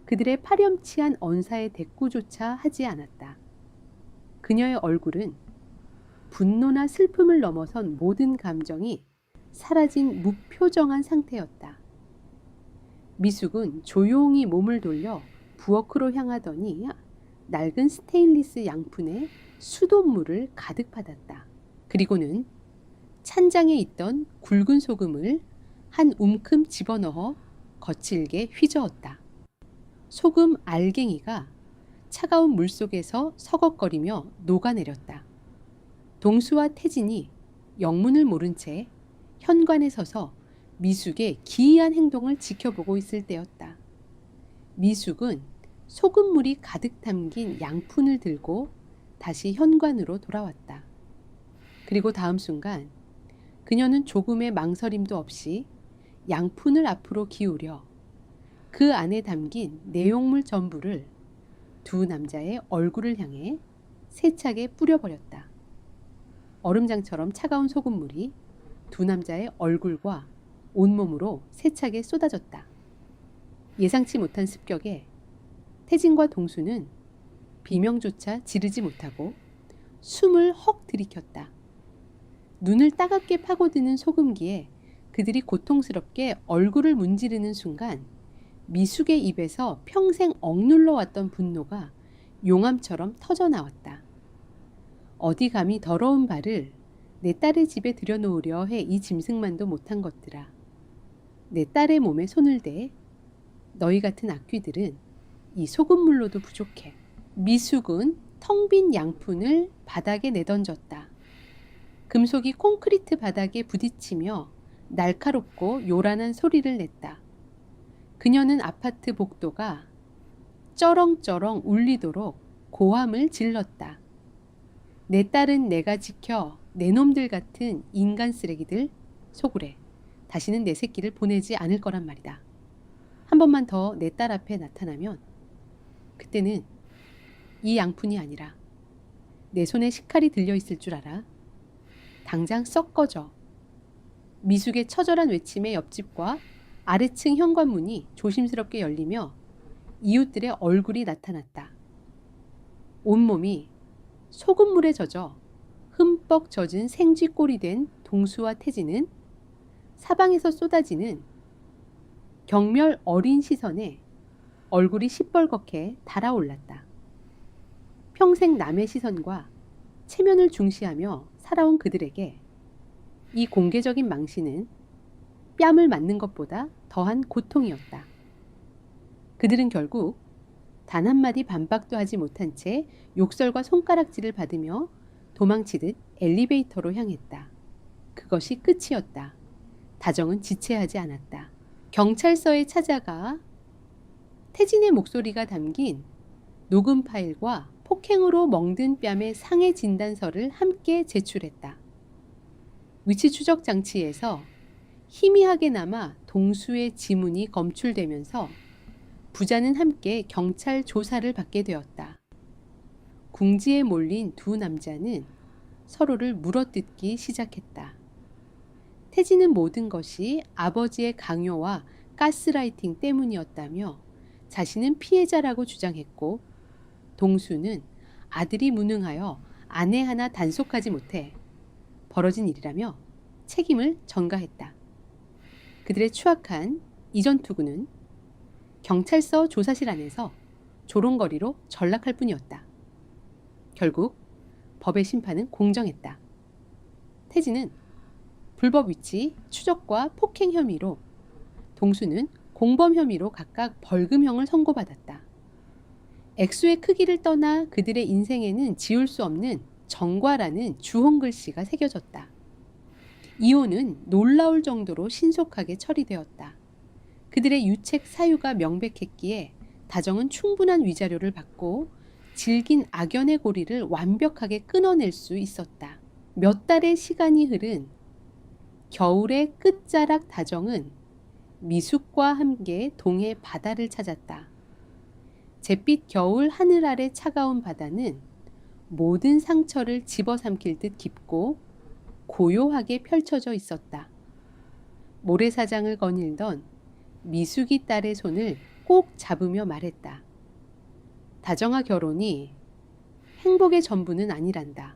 그들의 파렴치한 언사의 대꾸조차 하지 않았다. 그녀의 얼굴은 분노나 슬픔을 넘어선 모든 감정이 사라진 무표정한 상태였다. 미숙은 조용히 몸을 돌려 부엌으로 향하더니 낡은 스테인리스 양푼에 수돗물을 가득 받았다. 그리고는 찬장에 있던 굵은 소금을 한 움큼 집어넣어 거칠게 휘저었다. 소금 알갱이가 차가운 물속에서 서걱거리며 녹아내렸다. 동수와 태진이 영문을 모른 채 현관에 서서 미숙의 기이한 행동을 지켜보고 있을 때였다. 미숙은 소금물이 가득 담긴 양푼을 들고 다시 현관으로 돌아왔다. 그리고 다음 순간 그녀는 조금의 망설임도 없이 양푼을 앞으로 기울여 그 안에 담긴 내용물 전부를 두 남자의 얼굴을 향해 세차게 뿌려버렸다. 얼음장처럼 차가운 소금물이 두 남자의 얼굴과 온몸으로 세차게 쏟아졌다. 예상치 못한 습격에 태진과 동수는 비명조차 지르지 못하고 숨을 헉 들이켰다. 눈을 따갑게 파고드는 소금기에 그들이 고통스럽게 얼굴을 문지르는 순간 미숙의 입에서 평생 억눌러 왔던 분노가 용암처럼 터져나왔다. 어디 감히 더러운 발을 내 딸의 집에 들여놓으려 해 이 짐승만도 못한 것들아. 내 딸의 몸에 손을 대. 너희 같은 악귀들은 이 소금물로도 부족해. 미숙은 텅 빈 양푼을 바닥에 내던졌다. 금속이 콘크리트 바닥에 부딪히며 날카롭고 요란한 소리를 냈다. 그녀는 아파트 복도가 쩌렁쩌렁 울리도록 고함을 질렀다. 내 딸은 내가 지켜 내 놈들 같은 인간 쓰레기들 속으래. 다시는 내 새끼를 보내지 않을 거란 말이다. 한 번만 더 내 딸 앞에 나타나면 그때는 이 양푼이 아니라 내 손에 식칼이 들려있을 줄 알아. 당장 썩 꺼져. 미숙의 처절한 외침에 옆집과 아래층 현관문이 조심스럽게 열리며 이웃들의 얼굴이 나타났다. 온몸이 소금물에 젖어 흠뻑 젖은 생쥐꼴이 된 동수와 태진은 사방에서 쏟아지는 경멸 어린 시선에 얼굴이 시뻘겋게 달아올랐다. 평생 남의 시선과 체면을 중시하며 살아온 그들에게 이 공개적인 망신은 뺨을 맞는 것보다 더한 고통이었다. 그들은 결국 단 한마디 반박도 하지 못한 채 욕설과 손가락질을 받으며 도망치듯 엘리베이터로 향했다. 그것이 끝이었다. 다정은 지체하지 않았다. 경찰서에 찾아가 태진의 목소리가 담긴 녹음 파일과 폭행으로 멍든 뺨의 상해 진단서를 함께 제출했다. 위치 추적 장치에서 희미하게나마 동수의 지문이 검출되면서 부자는 함께 경찰 조사를 받게 되었다. 궁지에 몰린 두 남자는 서로를 물어뜯기 시작했다. 태진은 모든 것이 아버지의 강요와 가스라이팅 때문이었다며 자신은 피해자라고 주장했고, 동수는 아들이 무능하여 아내 하나 단속하지 못해 벌어진 일이라며 책임을 전가했다. 그들의 추악한 이전 투구는 경찰서 조사실 안에서 조롱거리로 전락할 뿐이었다. 결국 법의 심판은 공정했다. 태진은 불법 위치, 추적과 폭행 혐의로, 동수는 공범 혐의로 각각 벌금형을 선고받았다. 액수의 크기를 떠나 그들의 인생에는 지울 수 없는 정과라는 주홍 글씨가 새겨졌다. 이혼은 놀라울 정도로 신속하게 처리되었다. 그들의 유책 사유가 명백했기에 다정은 충분한 위자료를 받고 질긴 악연의 고리를 완벽하게 끊어낼 수 있었다. 몇 달의 시간이 흐른 겨울의 끝자락 다정은 미숙과 함께 동해 바다를 찾았다. 잿빛 겨울 하늘 아래 차가운 바다는 모든 상처를 집어삼킬 듯 깊고 고요하게 펼쳐져 있었다. 모래사장을 거닐던 미숙이 딸의 손을 꼭 잡으며 말했다. 다정아, 결혼이 행복의 전부는 아니란다.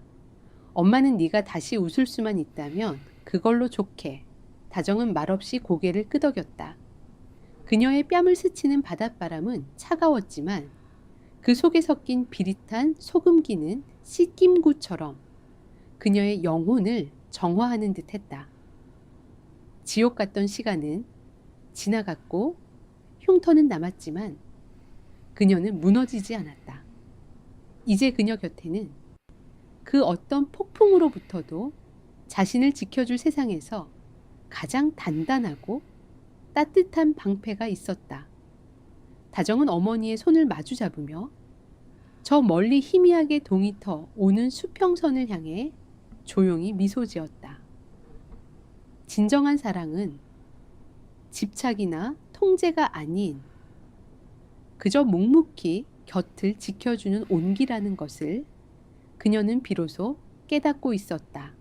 엄마는 네가 다시 웃을 수만 있다면 그걸로 좋게. 다정은 말없이 고개를 끄덕였다. 그녀의 뺨을 스치는 바닷바람은 차가웠지만 그 속에 섞인 비릿한 소금기는 씻김구처럼 그녀의 영혼을 정화하는 듯 했다. 지옥 같던 시간은 지나갔고 흉터는 남았지만 그녀는 무너지지 않았다. 이제 그녀 곁에는 그 어떤 폭풍으로부터도 자신을 지켜줄 세상에서 가장 단단하고 따뜻한 방패가 있었다. 다정은 어머니의 손을 마주 잡으며 저 멀리 희미하게 동이터 오는 수평선을 향해 조용히 미소 지었다. 진정한 사랑은 집착이나 통제가 아닌 그저 묵묵히 곁을 지켜주는 온기라는 것을 그녀는 비로소 깨닫고 있었다.